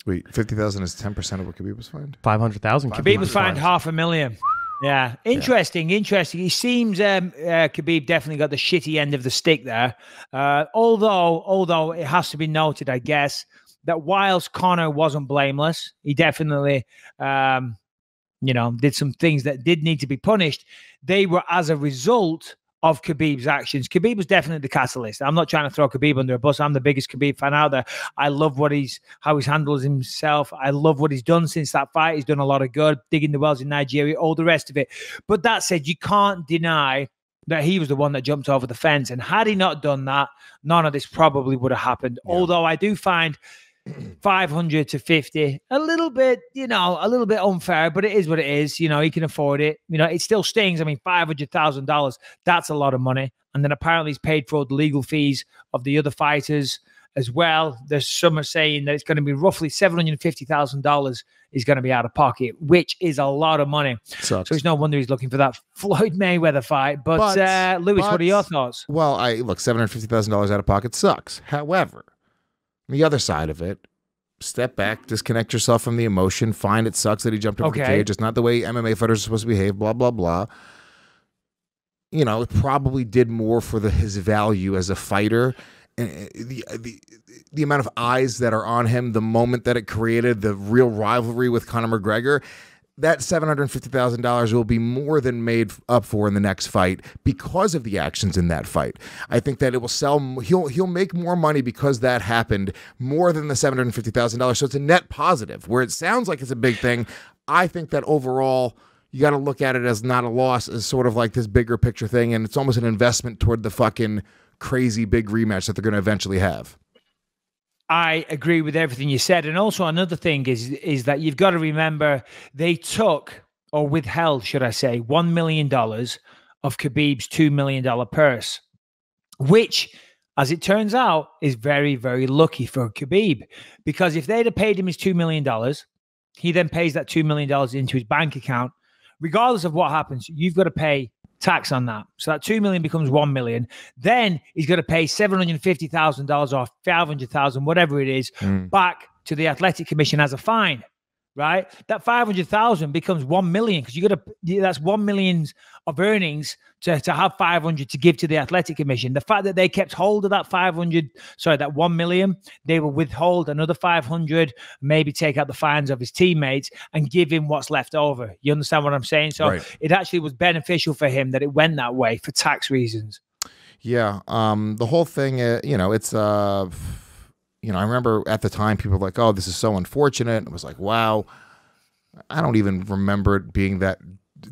Wait, 50,000 is 10% of what Khabib was fined? 500,000. Khabib was fined $500,000. Yeah, interesting. It seems Khabib definitely got the shitty end of the stick there. Although it has to be noted, I guess, that whilst Conor wasn't blameless, he definitely did some things that did need to be punished. They were as a result of Khabib's actions. Khabib was definitely the catalyst. I'm not trying to throw Khabib under a bus. I'm the biggest Khabib fan out there. I love how he's handled himself. I love what he's done since that fight. He's done a lot of good, digging the wells in Nigeria, all the rest of it. But that said, you can't deny that he was the one that jumped over the fence. And had he not done that, none of this probably would have happened. Yeah. Although I do find 500 to 50 a little bit unfair, but it is what it is. He can afford it. It still stings. I mean, $500,000, that's a lot of money. And then apparently he's paid for all the legal fees of the other fighters as well. There's some are saying that it's going to be roughly $750,000 is going to be out of pocket, which is a lot of money. Sucks. So it's no wonder he's looking for that Floyd Mayweather fight. But Lewis, what are your thoughts? Well, look, $750,000 out of pocket sucks. However, the other side of it, step back, disconnect yourself from the emotion, find it sucks that he jumped over the cage. It's not the way MMA fighters are supposed to behave, blah, blah, blah. It probably did more for his value as a fighter. the amount of eyes that are on him, the moment that it created, the real rivalry with Conor McGregor, that $750,000 will be more than made up for in the next fight because of the actions in that fight. I think that it will sell. He'll make more money because that happened, more than the $750,000. So it's a net positive. Where it sounds like it's a big thing, I think that overall you got to look at it as not a loss, as sort of like this bigger picture thing, and it's almost an investment toward the fucking crazy big rematch that they're going to eventually have. I agree with everything you said. And also another thing is that you've got to remember they took, or withheld, should I say, $1 million of Khabib's $2 million purse, which, as it turns out, is very, very lucky for Khabib. Because if they'd have paid him his $2 million, he then pays that $2 million into his bank account. Regardless of what happens, you've got to pay tax on that. So that $2 million becomes $1 million. Then he's going to pay $750,000 or $500,000, whatever it is, back to the Athletic Commission as a fine, right? That $500,000 becomes $1 million because that's $1 million of earnings to have $500 to give to the Athletic Commission. The fact that they kept hold of that that $1 million, they will withhold another $500, maybe take out the fines of his teammates and give him what's left over. You understand what I'm saying? So It actually was beneficial for him that it went that way for tax reasons. Yeah. The whole thing, it's, I remember at the time people were like, oh, this is so unfortunate. It was like, wow. I don't even remember it being that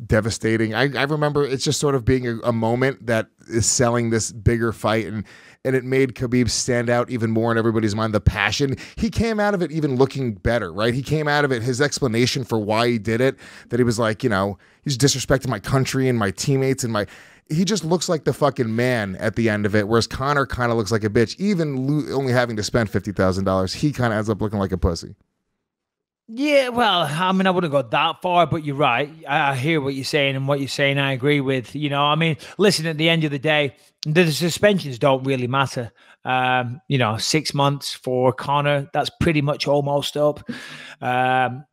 devastating. I remember it's just sort of being a moment that is selling this bigger fight, and it made Khabib stand out even more in everybody's mind. The passion, he came out of it even looking better, right? He came out of it, his explanation for why he did it, that he was like, he's disrespecting my country and my teammates and he just looks like the fucking man at the end of it, whereas Conor kind of looks like a bitch. Even only having to spend $50,000, he kind of ends up looking like a pussy. Yeah, well, I mean, I wouldn't go that far, but you're right. I hear what you're saying, and what you're saying I agree with. Listen, at the end of the day, the suspensions don't really matter. 6 months for Conor, that's pretty much almost up. A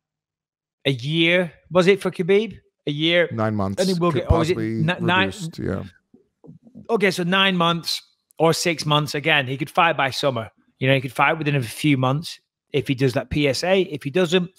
year, was it for Khabib? A year? 9 months. And it will get, possibly reduced, yeah. Okay, so 9 months or 6 months. Again, he could fight by summer. He could fight within a few months. If he does that PSA, if he doesn't,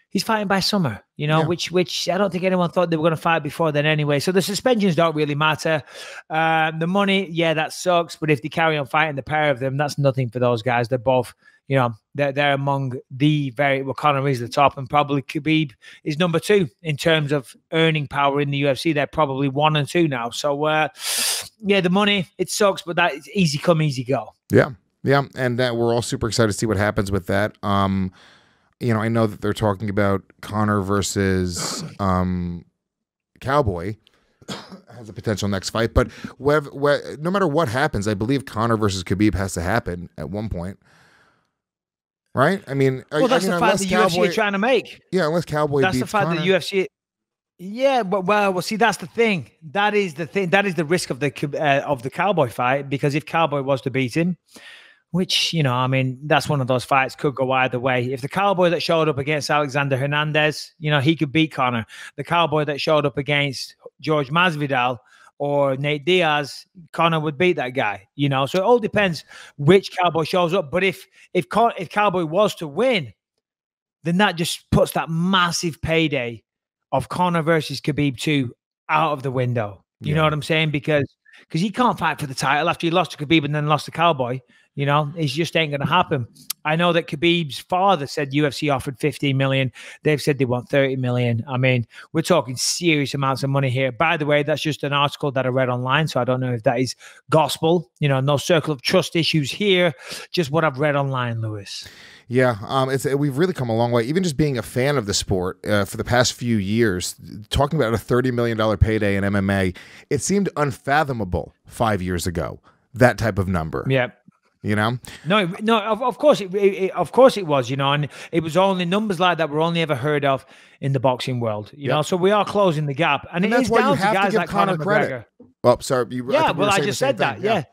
he's fighting by summer, which I don't think anyone thought they were going to fight before then anyway. So the suspensions don't really matter. The money, yeah, that sucks. But if they carry on fighting, the pair of them, that's nothing for those guys. They're both, they're among Conor is the top, and probably Khabib is number 2 in terms of earning power in the UFC. They're probably 1 and 2 now. So, the money, it sucks, but that is easy come, easy go. Yeah. Yeah, and that we're all super excited to see what happens with that. I know that they're talking about Conor versus Cowboy as a potential next fight, but no matter what happens, I believe Conor versus Khabib has to happen at one point, right? I mean, that's the fight the UFC are trying to make. Yeah, unless Cowboy that's beats the fight Conor. the UFC. Yeah, but well, see, that's the thing. That is the thing. That is the risk of the Cowboy fight, because if Cowboy was to beat him, which, that's one of those fights, could go either way. If the Cowboy that showed up against Alexander Hernandez, he could beat Conor. The Cowboy that showed up against George Masvidal or Nate Diaz, Conor would beat that guy, So it all depends which Cowboy shows up. But if Cowboy was to win, then that just puts that massive payday of Conor versus Khabib 2 out of the window. You know what I'm saying? Because he can't fight for the title after he lost to Khabib and then lost to Cowboy. It just ain't going to happen. I know that Khabib's father said UFC offered $15 million. They've said they want $30 million. I mean, we're talking serious amounts of money here. By the way, that's just an article that I read online, so I don't know if that is gospel. No circle of trust issues here. Just what I've read online, Lewis. Yeah, we've really come a long way. Even just being a fan of the sport for the past few years, talking about a $30 million payday in MMA, it seemed unfathomable 5 years ago. That type of number. Yeah. No, of course it was, and it was only numbers like that were only ever heard of in the boxing world, So we are closing the gap, and it is down to guys like Conor McGregor. Oh, sorry. I just said that. Yeah.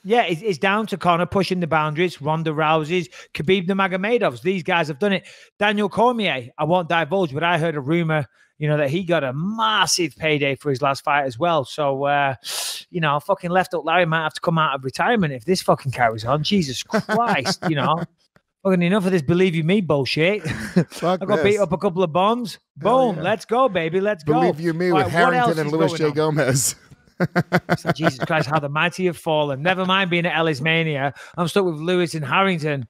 Yeah, it's down to Conor pushing the boundaries. Ronda Rousey's, Khabib Nurmagomedov's. These guys have done it. Daniel Cormier, I won't divulge, but I heard a rumor, that he got a massive payday for his last fight as well. So, fucking left up Larry might have to come out of retirement if this fucking carries on. Jesus Christ, Fucking enough of this believe you me bullshit. I got beat up a couple of bombs. Boom, let's go, baby. Let's go. Believe you me with Harrington and Louis J. Gomez. So, Jesus Christ, how the mighty have fallen. Never mind being at Ellis Mania. I'm stuck with Lewis and Harrington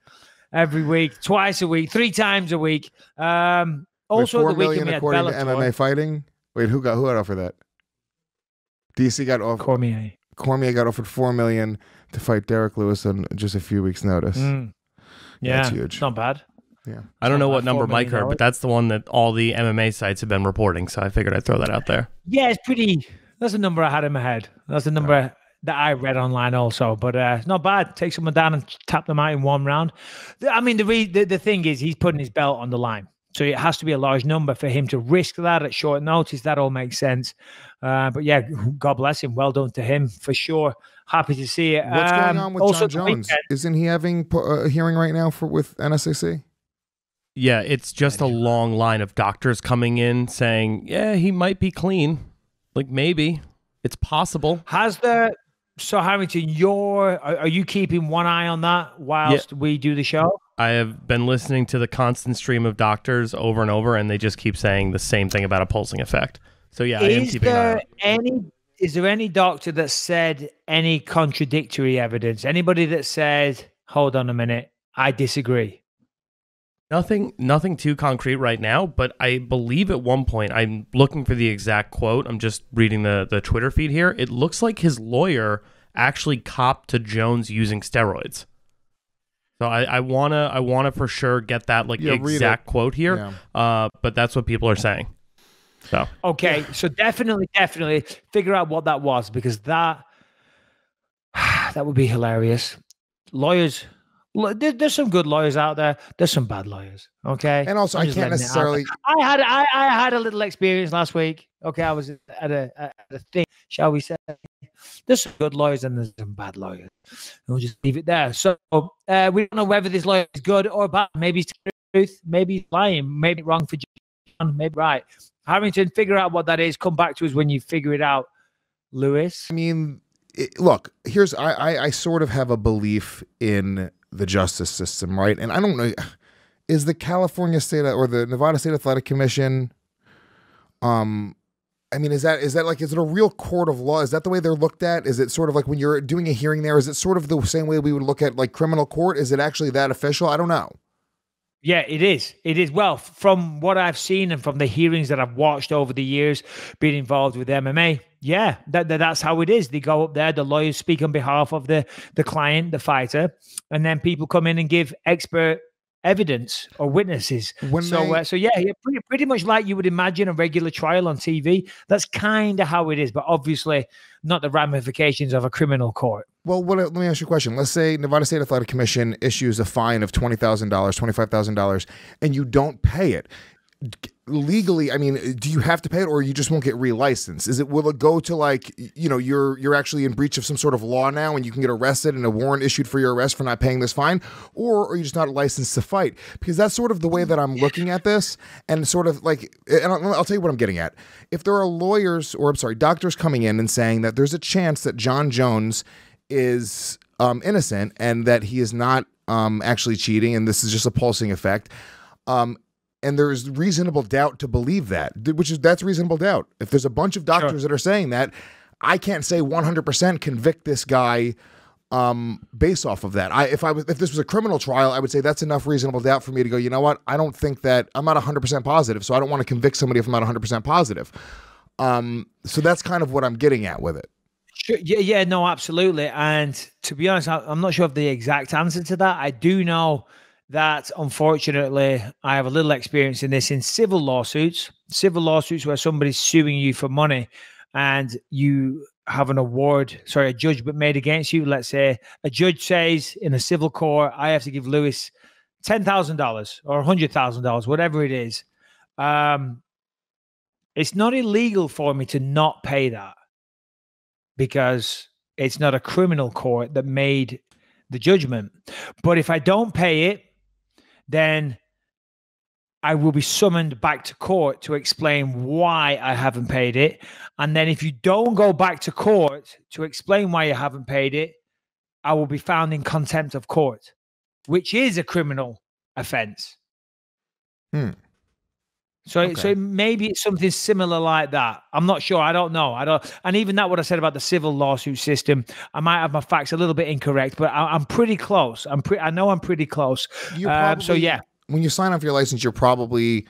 every week, twice a week, 3 times a week. Also, $4 the weekend million we had according to Bellator. MMA fighting. Wait, who got offered that? DC got offered. Cormier. Cormier got offered $4 million to fight Derek Lewis on just a few weeks' notice. Yeah, that's huge. Not bad. Yeah, I don't know what number Mike heard, but that's the one that all the MMA sites have been reporting. So I figured I'd throw that out there. Yeah, it's pretty. That's the number I had in my head. That's the number that I read online also. But it's not bad. Take someone down and tap them out in one round. I mean, the thing is, he's putting his belt on the line. So it has to be a large number for him to risk that at short notice. That all makes sense. But yeah, God bless him. Well done to him for sure. Happy to see it. What's going on with Jon Jones? Isn't he having a hearing right now with NSAC? Yeah, it's just a long line of doctors coming in saying, yeah, he might be clean. Like maybe. It's possible. So Harrington, are you keeping one eye on that whilst we do the show? I have been listening to the constant stream of doctors over and over, and they just keep saying the same thing about a pulsing effect. So yeah, I am keeping an eye on it. Is there any doctor that said any contradictory evidence? Anybody that said, hold on a minute, I disagree? Nothing too concrete right now, but I believe at one point, I'm looking for the exact quote. I'm just reading the Twitter feed here. It looks like his lawyer actually copped to Jones using steroids. So I wanna for sure get that exact quote here. Yeah. But that's what people are saying. So okay, so definitely figure out what that was, because that would be hilarious. Lawyers. There's some good lawyers out there. There's some bad lawyers. Okay, and also I can't necessarily. I had a little experience last week. Okay, I was at a thing, shall we say? There's some good lawyers and there's some bad lawyers. We'll just leave it there. So we don't know whether this lawyer is good or bad. Maybe he's telling the truth. Maybe he's lying. Maybe wrong for John. Maybe right. Harrington, figure out what that is. Come back to us when you figure it out, Lewis. I mean, look. Here's I sort of have a belief in the justice system, right? And I don't know, is the California State or the Nevada State Athletic Commission, I mean, is it a real court of law? Is that the way they're looked at? Is it sort of like when you're doing a hearing there, is it sort of the same way we would look at like criminal court? Is it actually that official? I don't know. Yeah, it is. It is. Well, from what I've seen and from the hearings that I've watched over the years, being involved with MMA, yeah, that's how it is. They go up there, the lawyers speak on behalf of the client, the fighter, and then people come in and give expert evidence or witnesses. So yeah, pretty much like you would imagine a regular trial on TV. That's kind of how it is, but obviously not the ramifications of a criminal court. Well, let me ask you a question. Let's say Nevada State Athletic Commission issues a fine of $20,000, $25,000, and you don't pay it. Legally, I mean, do you have to pay it, or you just won't get relicensed? Will it go to like, you're actually in breach of some sort of law now, and you can get arrested and a warrant issued for your arrest for not paying this fine, or are you just not licensed to fight? Because that's sort of the way that I'm looking at this, and sort of like, and I'll tell you what I'm getting at. If there are doctors coming in and saying that there's a chance that Jon Jones is innocent and that he is not actually cheating, and this is just a pulsing effect, and there is reasonable doubt to believe that, that's reasonable doubt. If there's a bunch of doctors that are saying that, I can't say 100% convict this guy based off of that. If this was a criminal trial, I would say that's enough reasonable doubt for me to go, you know what? I don't think that I'm not 100% positive, so I don't want to convict somebody if I'm not 100% positive. So that's kind of what I'm getting at with it. Sure. Yeah, no, absolutely. And to be honest, I'm not sure of the exact answer to that. I do know that, unfortunately, I have a little experience in this in civil lawsuits where somebody's suing you for money and you have a judgment made against you. Let's say a judge says in a civil court, I have to give Lewis $10,000 or $100,000, whatever it is. It's not illegal for me to not pay that, because It's not a criminal court that made the judgment. But if I don't pay it, then I will be summoned back to court to explain why I haven't paid it. And then if you don't go back to court to explain why you haven't paid it, I will be found in contempt of court, which is a criminal offense. So maybe it's something similar like that. I'm not sure. I don't know. And even that, what I said about the civil lawsuit system, I might have my facts a little bit incorrect, but I'm pretty close. I know I'm pretty close. So yeah. When you sign off your license, you're probably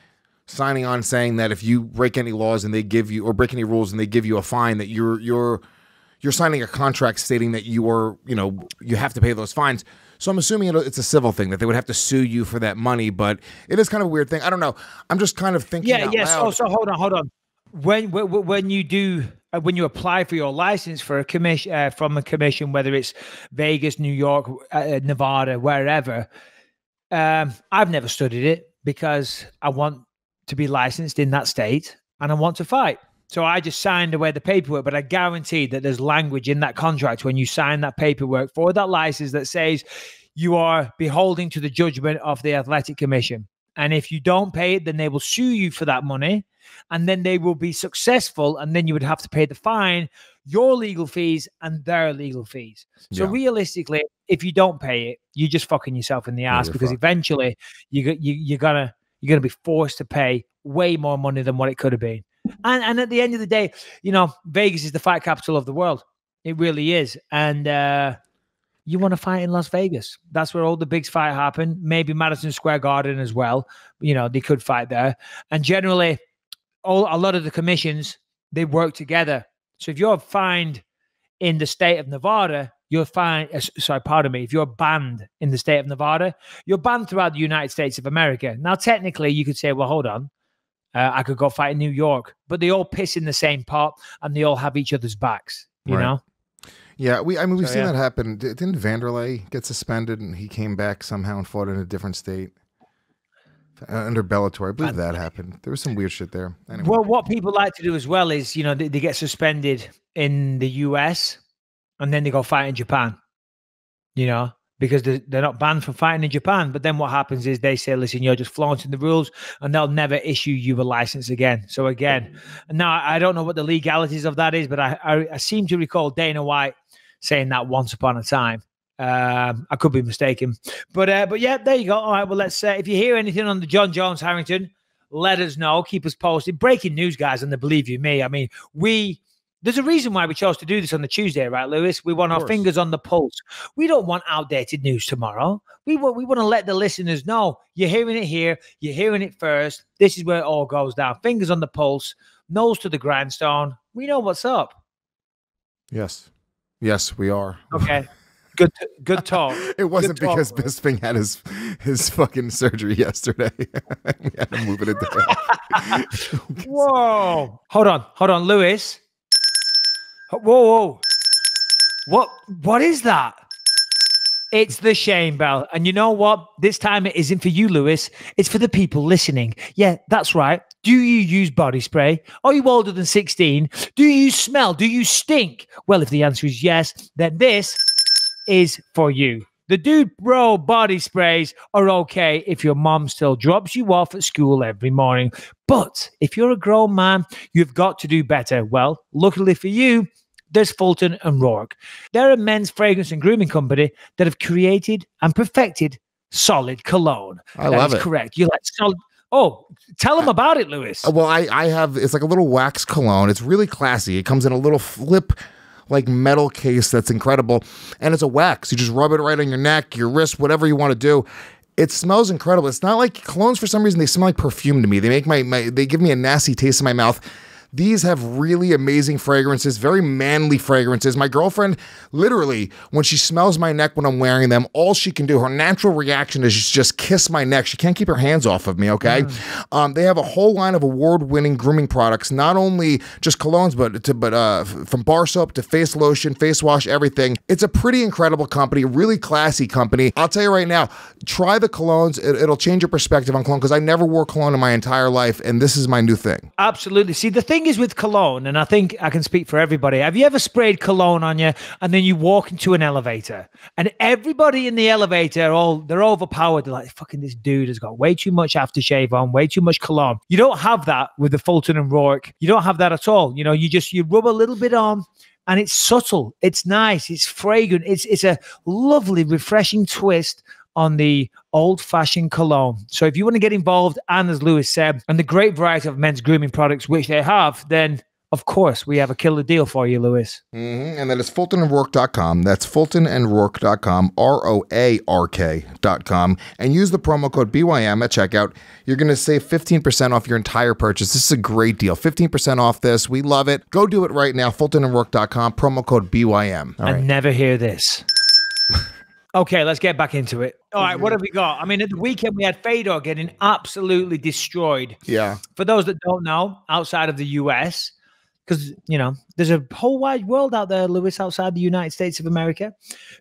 signing on saying that if you break any laws and they give you, or break any rules and they give you a fine, that you're signing a contract stating that you are, you have to pay those fines. So I'm assuming it's a civil thing, that they would have to sue you for that money, but it is kind of a weird thing. I don't know. I'm just kind of thinking out loud. So hold on. When you apply for your license for a commission, from a commission, whether it's Vegas, New York, Nevada, wherever, I've never studied it because I want to be licensed in that state and I want to fight. So I just signed away the paperwork, but I guarantee that there's language in that contract when you sign that paperwork for that license that says you are beholding to the judgment of the Athletic Commission. And if you don't pay it, then they will sue you for that money, and then they will be successful, and then you would have to pay the fine, your legal fees, and their legal fees. So realistically, if you don't pay it, you're just fucking yourself in the ass, because eventually you're gonna be forced to pay way more money than what it could have been. And at the end of the day, Vegas is the fight capital of the world. It really is. And you want to fight in Las Vegas. That's where all the big fight happen. Maybe Madison Square Garden as well. They could fight there. And generally, a lot of the commissions, they work together. So if you're fined in the state of Nevada, you're fined. If you're banned in the state of Nevada, you're banned throughout the United States of America. Now, technically, you could say, well, hold on. I could go fight in New York, but they all piss in the same pot and they all have each other's backs, you know? Yeah, we've seen that happen. Didn't Vanderlei get suspended and he came back somehow and fought in a different state under Bellator? I believe that happened. There was some weird shit there. Anyway. Well, what people like to do as well is, they get suspended in the US and then they go fight in Japan, because they're not banned from fighting in Japan. But then what happens is they say, listen, you're just flaunting the rules, and they'll never issue you a license again. So again, now I don't know what the legalities of that is, but I seem to recall Dana White saying that once upon a time. I could be mistaken. But yeah, there you go. All right, well, let's say if you hear anything on the Jon Jones Harrington, let us know. Keep us posted. Breaking news, guys, and believe you me, I mean, there's a reason why we chose to do this on the Tuesday, right, Lewis? We want our fingers on the pulse. We don't want outdated news tomorrow. We want to let the listeners know. You're hearing it here. You're hearing it first. This is where it all goes down. Fingers on the pulse, nose to the grindstone. We know what's up. Yes. Yes, we are. Okay. Good talk. It wasn't because Bisping had his fucking surgery yesterday. We had to move it a day. Whoa. Hold on, Lewis. Whoa. What is that? It's the shame bell. And you know what? This time it isn't for you, Lewis. It's for the people listening. Yeah, that's right. Do you use body spray? Are you older than 16? Do you smell? Do you stink? Well, if the answer is yes, then this is for you. The Dude Bro body sprays are okay if your mom still drops you off at school every morning. But if you're a grown man, you've got to do better. Well, luckily for you, there's Fulton and Rourke. They're a men's fragrance and grooming company that have created and perfected solid cologne. I love it. That's correct. You like solid. Oh, tell them about it, Lewis. Well, I have, it's like a little wax cologne. It's really classy. It comes in a little flip like metal case that's incredible. And it's a wax. You just rub it right on your neck, your wrist, whatever you want to do. It smells incredible. It's not like colognes, for some reason, they smell like perfume to me. They make they give me a nasty taste in my mouth. These have really amazing fragrances, very manly fragrances. My girlfriend, literally, when she smells my neck when I'm wearing them, all she can do, her natural reaction is just kiss my neck. She can't keep her hands off of me, okay? They have a whole line of award-winning grooming products, not only just colognes, but from bar soap to face lotion, face wash, everything. It's a pretty incredible company, really classy company. I'll tell you right now, try the colognes. It'll change your perspective on cologne, because I never wore cologne in my entire life, and this is my new thing. Absolutely. See, the thing thing is with cologne, and I think I can speak for everybody. Have you ever sprayed cologne on you and then you walk into an elevator and everybody in the elevator, they're overpowered. They're like, fucking this dude has got way too much aftershave on, way too much cologne. You don't have that with the Fulton and Rourke. You don't have that at all. You know, you rub a little bit on and it's subtle. It's nice. It's fragrant. It's a lovely, refreshing twist on the old-fashioned cologne. So if you want to get involved, and as Lewis said, and the great variety of men's grooming products which they have, then of course we have a killer deal for you, Lewis. And that is FultonandRourke.com. That's FultonandRourke.com, ROARK.com, and use the promo code BYM at checkout. You're going to save 15% off your entire purchase. This is a great deal. 15% off this. We love it. Go do it right now. FultonandRourke.com, promo code BYM. I never hear this. Okay, let's get back into it. All right, what have we got? I mean, at the weekend, we had Fedor getting absolutely destroyed. Yeah. For those that don't know, outside of the US, because, you know, there's a whole wide world out there, Lewis, outside the United States of America.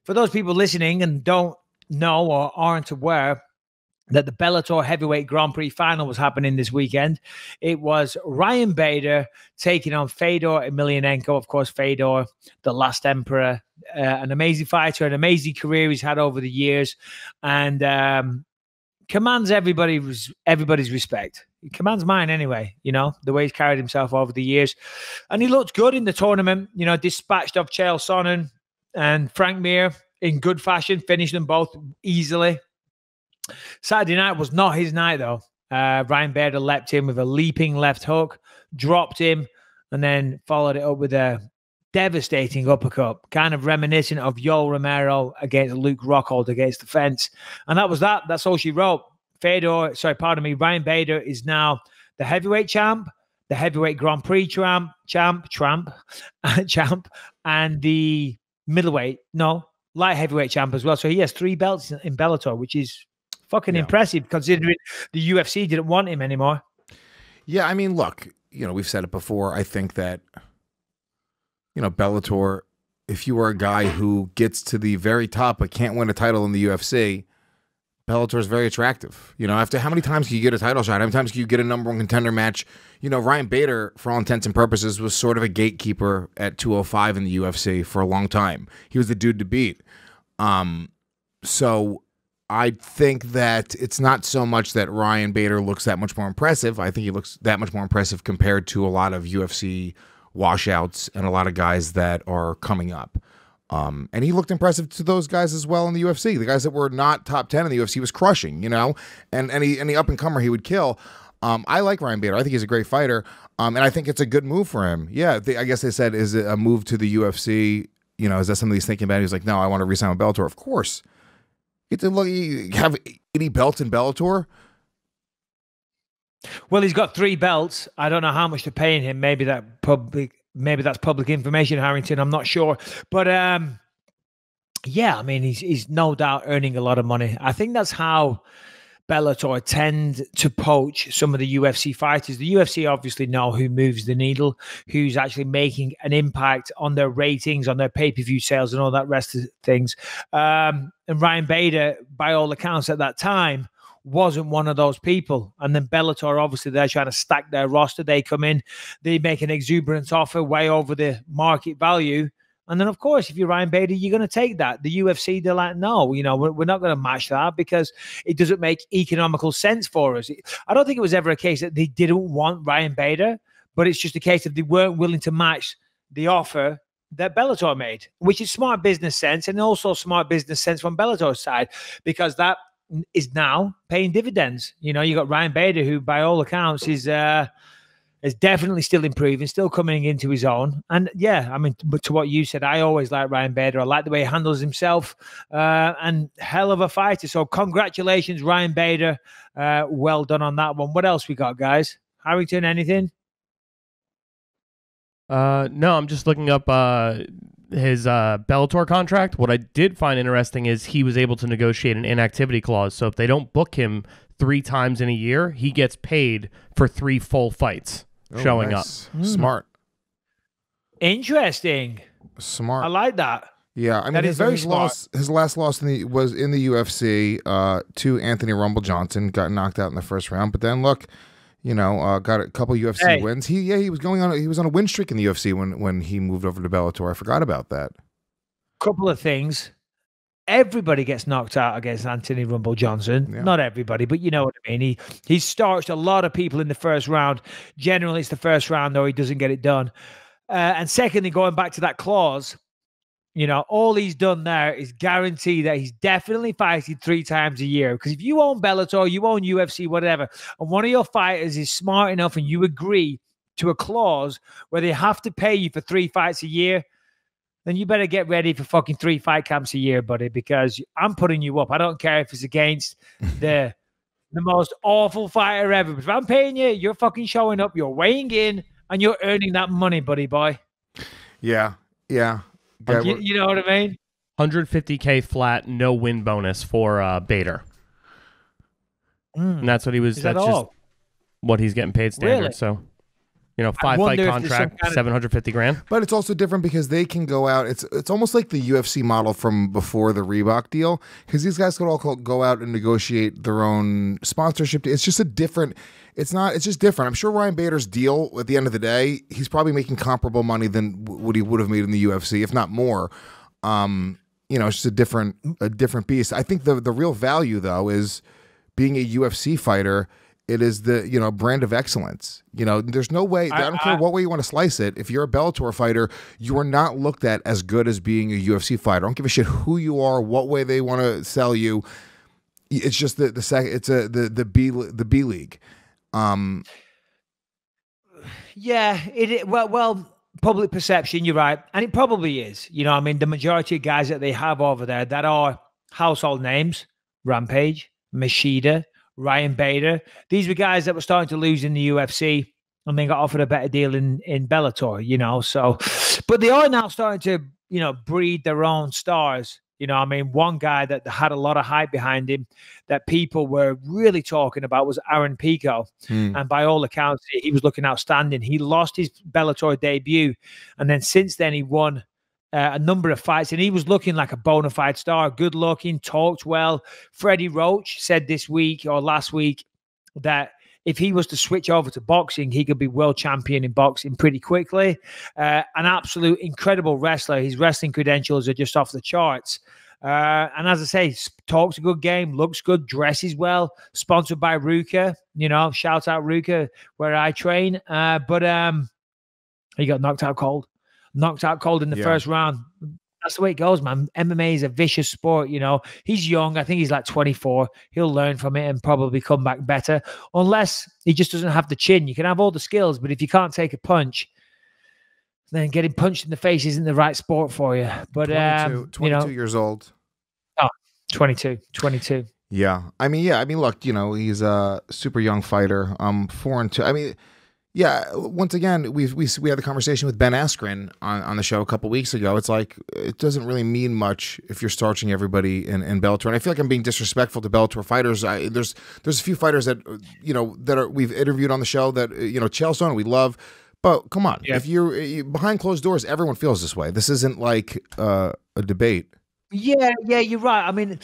For those people listening and don't know or aren't aware that the Bellator Heavyweight Grand Prix final was happening this weekend, it was Ryan Bader taking on Fedor Emelianenko. Of course, Fedor, the last emperor, an amazing fighter, an amazing career he's had over the years, and commands everybody's respect. He commands mine anyway, you know, the way he's carried himself over the years. And he looked good in the tournament, you know, dispatched off Chael Sonnen and Frank Mir in good fashion, finished them both easily. Saturday night was not his night, though. Ryan Bader leapt in with a leaping left hook, dropped him, and then followed it up with a devastating uppercut, kind of reminiscent of Yoel Romero against Luke Rockhold against the fence. And that was that. That's all she wrote. Ryan Bader is now the heavyweight champ, the heavyweight Grand Prix champ, and the light heavyweight champ as well. So he has 3 belts in Bellator, which is fucking impressive considering the UFC didn't want him anymore. Yeah, I mean, look, you know, we've said it before. I think that, you know, Bellator, if you are a guy who gets to the very top but can't win a title in the UFC, Bellator is very attractive. You know, after how many times can you get a title shot? How many times can you get a #1 contender match? You know, Ryan Bader, for all intents and purposes, was sort of a gatekeeper at 205 in the UFC for a long time. He was the dude to beat. So I think that it's not so much that Ryan Bader looks that much more impressive. I think he looks that much more impressive compared to a lot of UFC washouts and a lot of guys that are coming up. And he looked impressive to those guys as well in the UFC. The guys that were not top 10 in the UFC was crushing, you know, and any up-and-comer he would kill. I like Ryan Bader. I think he's a great fighter, and I think it's a good move for him. Yeah, I guess they said, is it a move to the UFC? You know, is that something he's thinking about? He's like, no, I want to resign with Bellator. Of course. Get to look, you have 80 belts in Bellator. Well, he's got 3 belts. I don't know how much they're paying him. Maybe that's public information, Harrington. I'm not sure. But yeah, I mean, he's no doubt earning a lot of money. I think that's how Bellator tend to poach some of the UFC fighters. The UFC obviously know who moves the needle, who's actually making an impact on their ratings, on their pay-per-view sales, and all that rest of things. And Ryan Bader, by all accounts at that time, wasn't one of those people. And then Bellator, obviously, they're trying to stack their roster. They come in, they make an exuberant offer way over the market value. And then, of course, if you're Ryan Bader, you're going to take that. The UFC, they're like, no, you know, we're not going to match that because it doesn't make economical sense for us. I don't think it was ever a case that they didn't want Ryan Bader, but it's just a case of they weren't willing to match the offer that Bellator made, which is smart business sense, and also smart business sense from Bellator's side, because that is now paying dividends. You know, you got Ryan Bader, who by all accounts is definitely still improving, still coming into his own. And yeah, I mean, but to what you said, I always like Ryan Bader. I like the way he handles himself, and hell of a fighter. So congratulations, Ryan Bader. Well done on that one. What else we got, guys? Harrington, anything? No, I'm just looking up his Bellator contract. What I did find interesting is he was able to negotiate an inactivity clause. So if they don't book him 3 times in a year, he gets paid for 3 full fights showing up. Smart. Interesting. Smart. I like that. Yeah, I mean, his last loss was in the UFC to Anthony Rumble Johnson. Got knocked out in the first round, but then look, You know, got a couple UFC wins. He was he was on a win streak in the UFC when he moved over to Bellator. I forgot about that. Couple of things. Everybody gets knocked out against Anthony Rumble Johnson. Yeah. Not everybody, but you know what I mean. He starched a lot of people in the first round. Generally, it's the first round, though, he doesn't get it done. And secondly, going back to that clause, you know, all he's done there is guarantee that he's definitely fighting 3 times a year. Because if you own Bellator, you own UFC, whatever, and one of your fighters is smart enough and you agree to a clause where they have to pay you for 3 fights a year, then you better get ready for fucking 3 fight camps a year, buddy, because I'm putting you up. I don't care if it's against the most awful fighter ever. But if I'm paying you, you're fucking showing up, you're weighing in, and you're earning that money, buddy boy. Yeah. Like, you know what I mean? 150K flat, no win bonus for Bader. And that's what he was. That's just what he's getting paid standard. Really? So, you know, 5-fight contract, 750 grand. But it's also different because they can go out. It's almost like the UFC model from before the Reebok deal, because these guys could all go out and negotiate their own sponsorship. It's just a different. It's just different. I'm sure Ryan Bader's deal at the end of the day, he's probably making comparable money than what he would have made in the UFC, if not more. You know, it's just a different beast. I think the real value though is being a UFC fighter. It is the, you know, brand of excellence. You know, there's no way, I don't care what way you want to slice it. If you're a Bellator fighter, you are not looked at as good as being a UFC fighter. I don't give a shit who you are, what way they want to sell you. It's just the B league. Yeah, well, public perception, you're right. And it probably is. You know, I mean, the majority of guys that they have over there that are household names, Rampage, Machida, Ryan Bader, these were guys that were starting to lose in the UFC and then got offered a better deal in Bellator, you know. So, but they are now starting to, you know, breed their own stars. You know, I mean, one guy that had a lot of hype behind him that people were really talking about was Aaron Pico. And by all accounts, he was looking outstanding. He lost his Bellator debut. And then since then, he won a number of fights. And he was looking like a bona fide star, good looking, talked well. Freddie Roach said this week or last week that if he was to switch over to boxing, he could be world champion in boxing pretty quickly. An absolute incredible wrestler. His wrestling credentials are just off the charts. And as I say, talks a good game, looks good, dresses well, sponsored by Ruka. You know, shout out Ruka, where I train. But he got knocked out cold. Knocked out cold in the first round. That's the way it goes, man. MMA is a vicious sport, you know. He's young. I think he's like 24. He'll learn from it and probably come back better. Unless he just doesn't have the chin. You can have all the skills, but if you can't take a punch, then getting punched in the face isn't the right sport for you. But 22 you know, years old. Oh, 22. Yeah. I mean, look, you know, he's a super young fighter. 4-2. I mean, yeah, once again, we had the conversation with Ben Askren on the show a couple weeks ago. It's like, it doesn't really mean much if you're starching everybody in Bellator. And I feel like I'm being disrespectful to Bellator fighters. There's a few fighters that, you know, we've interviewed on the show that, you know, Chael Sonnen, we love. But come on, if you're behind closed doors, everyone feels this way. This isn't like a debate. Yeah, you're right. I mean,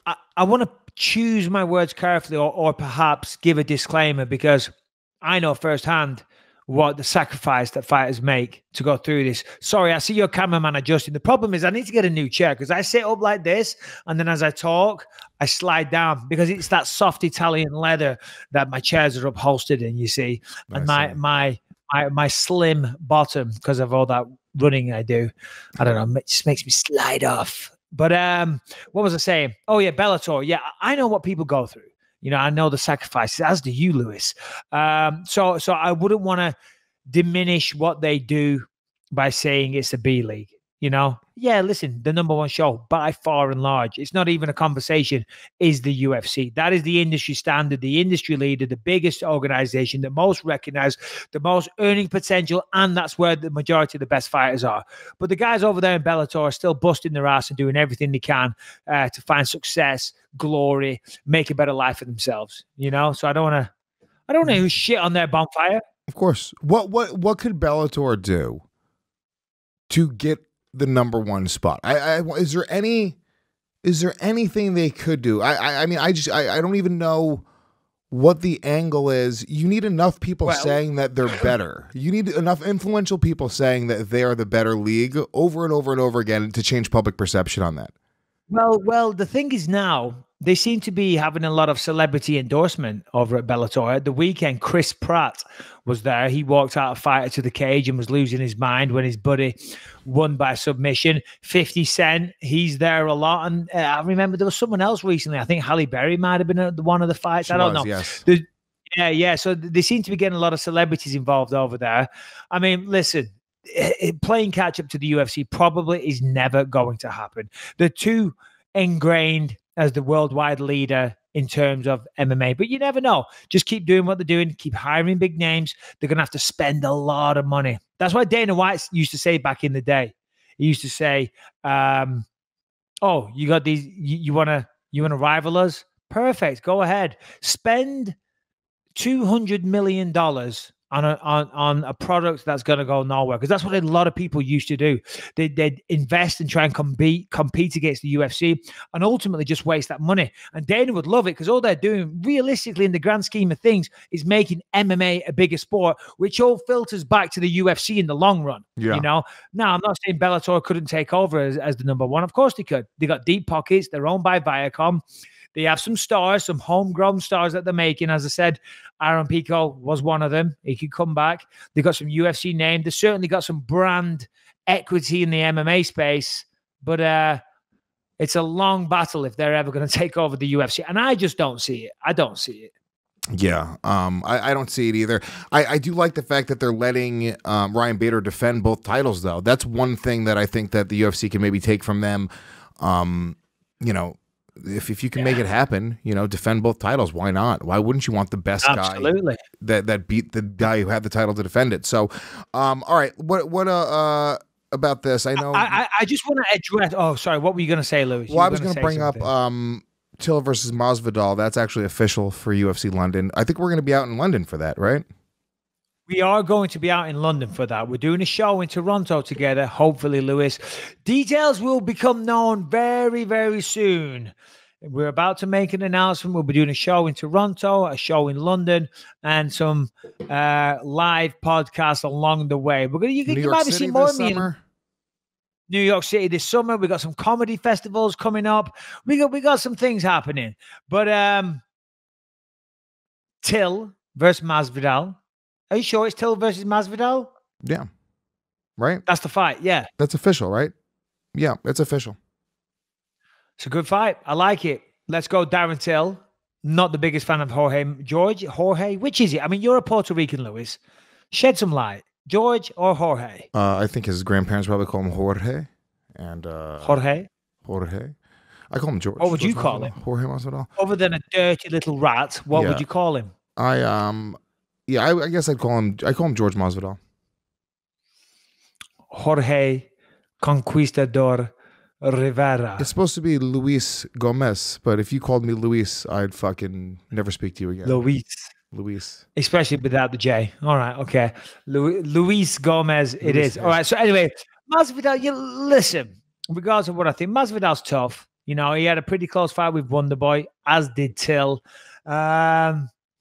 I want to choose my words carefully or perhaps give a disclaimer, because I know firsthand what the sacrifice that fighters make to go through this. Sorry, I see your cameraman adjusting. The problem is I need to get a new chair because I sit up like this, and then as I talk, I slide down because it's that soft Italian leather that my chairs are upholstered in, you see. And my slim bottom, because of all that running I do, I don't know, it just makes me slide off. But what was I saying? Oh, yeah, Bellator. Yeah, I know what people go through. You know, I know the sacrifices, as do you, Lewis. So I wouldn't want to diminish what they do by saying it's a B league. You know, yeah, listen, the #1 show by far and large, it's not even a conversation, is the UFC. That is the industry standard, the industry leader, the biggest organization, the most recognized, the most earning potential, and that's where the majority of the best fighters are. But the guys over there in Bellator are still busting their ass and doing everything they can to find success, glory, make a better life for themselves. You know, so I don't want to shit on their bonfire. Of course. What could Bellator do to get the #1 spot? Is there anything they could do? I mean, I don't even know what the angle is. You need enough people saying that they're better. You need enough influential people saying that they are the better league over and over and over again to change public perception on that. Well, the thing is now they seem to be having a lot of celebrity endorsement over at Bellator. At the weekend, Chris Pratt was there. He walked out a fighter to the cage and was losing his mind when his buddy won by submission. 50 Cent, he's there a lot. And I remember there was someone else recently. I think Halle Berry might have been at one of the fights. I don't know. Yes. Yeah. So they seem to be getting a lot of celebrities involved over there. I mean, listen, playing catch up to the UFC probably is never going to happen. They're too ingrained as the worldwide leader in terms of MMA, but you never know. Just keep doing what they're doing, keep hiring big names. They're going to have to spend a lot of money. That's why Dana White used to say back in the day, he used to say, oh, you got these, you want to rival us? Perfect. Go ahead. Spend $200 million on a product that's going to go nowhere, because that's what a lot of people used to do. They'd invest and try and compete against the UFC and ultimately just waste that money. And Dana would love it, because all they're doing realistically in the grand scheme of things is making MMA a bigger sport, which all filters back to the UFC in the long run. Yeah. You know, now I'm not saying Bellator couldn't take over as the number one. Of course they could. They got deep pockets. They're owned by Viacom. They have some stars, some homegrown stars that they're making. As I said, Aaron Pico was one of them. He could come back. They got some UFC name. They certainly got some brand equity in the MMA space. But it's a long battle if they're ever going to take over the UFC. And I just don't see it. I don't see it. Yeah, I don't see it either. I do like the fact that they're letting Ryan Bader defend both titles, though. That's one thing that I think that the UFC can maybe take from them. You know, if you can make it happen, you know, defend both titles. Why not? Why wouldn't you want the best guy that beat the guy who had the title to defend it? So, all right, what about this? I know I just want to address. Oh, sorry, what were you going to say, Louis? Well, I was going to bring up Till versus Masvidal. That's actually official for UFC London. I think we're going to be out in London for that, right? We are going to be out in London for that. We're doing a show in Toronto together, hopefully, Lewis. Details will become known very, very soon. We're about to make an announcement. We'll be doing a show in Toronto, a show in London, and some live podcasts along the way. We're going to, you might be seeing more of me in New York City this summer. We got some comedy festivals coming up. We got some things happening. But Till versus Masvidal. Are you sure it's Till versus Masvidal? Yeah. Right? That's the fight, yeah. That's official, right? Yeah, it's official. It's a good fight. I like it. Let's go Darren Till. Not the biggest fan of Jorge. Jorge, which is it? I mean, you're a Puerto Rican, Lewis. Shed some light. George or Jorge? I think his grandparents probably call him Jorge. And Jorge? Jorge. I call him George. What would you call him? Jorge Masvidal. Other than a dirty little rat, what would you call him? Yeah, I guess I call him George Masvidal. Jorge Conquistador Rivera. It's supposed to be Luis Gomez, but if you called me Luis, I'd fucking never speak to you again. Luis. Especially without the J. All right, okay. Luis Gomez it is. All right, so anyway, Masvidal, listen, regardless of what I think, Masvidal's tough. You know, he had a pretty close fight with Wonderboy, as did Till.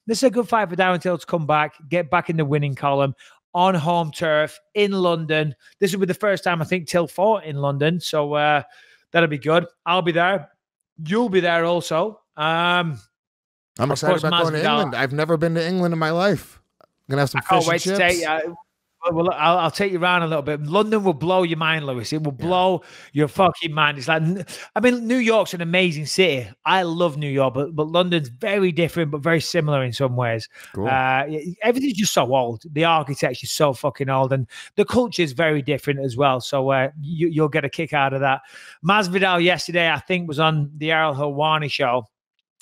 This is a good fight for Darren Till to come back, get back in the winning column on home turf in London. This will be the first time I think Till fought in London, so that'll be good. I'll be there. You'll be there also. I'm excited about going to England. I've never been to England in my life. I'm gonna have some fish and chips. To take well, I'll take you around a little bit. London will blow your mind, Lewis. It will blow your fucking mind. It's like, I mean, New York's an amazing city. I love New York, but London's very different, but very similar in some ways. Cool. Everything's just so old. The architecture's so fucking old, and the culture is very different as well. So you'll get a kick out of that. Masvidal yesterday, I think, was on the Ariel Helwani show,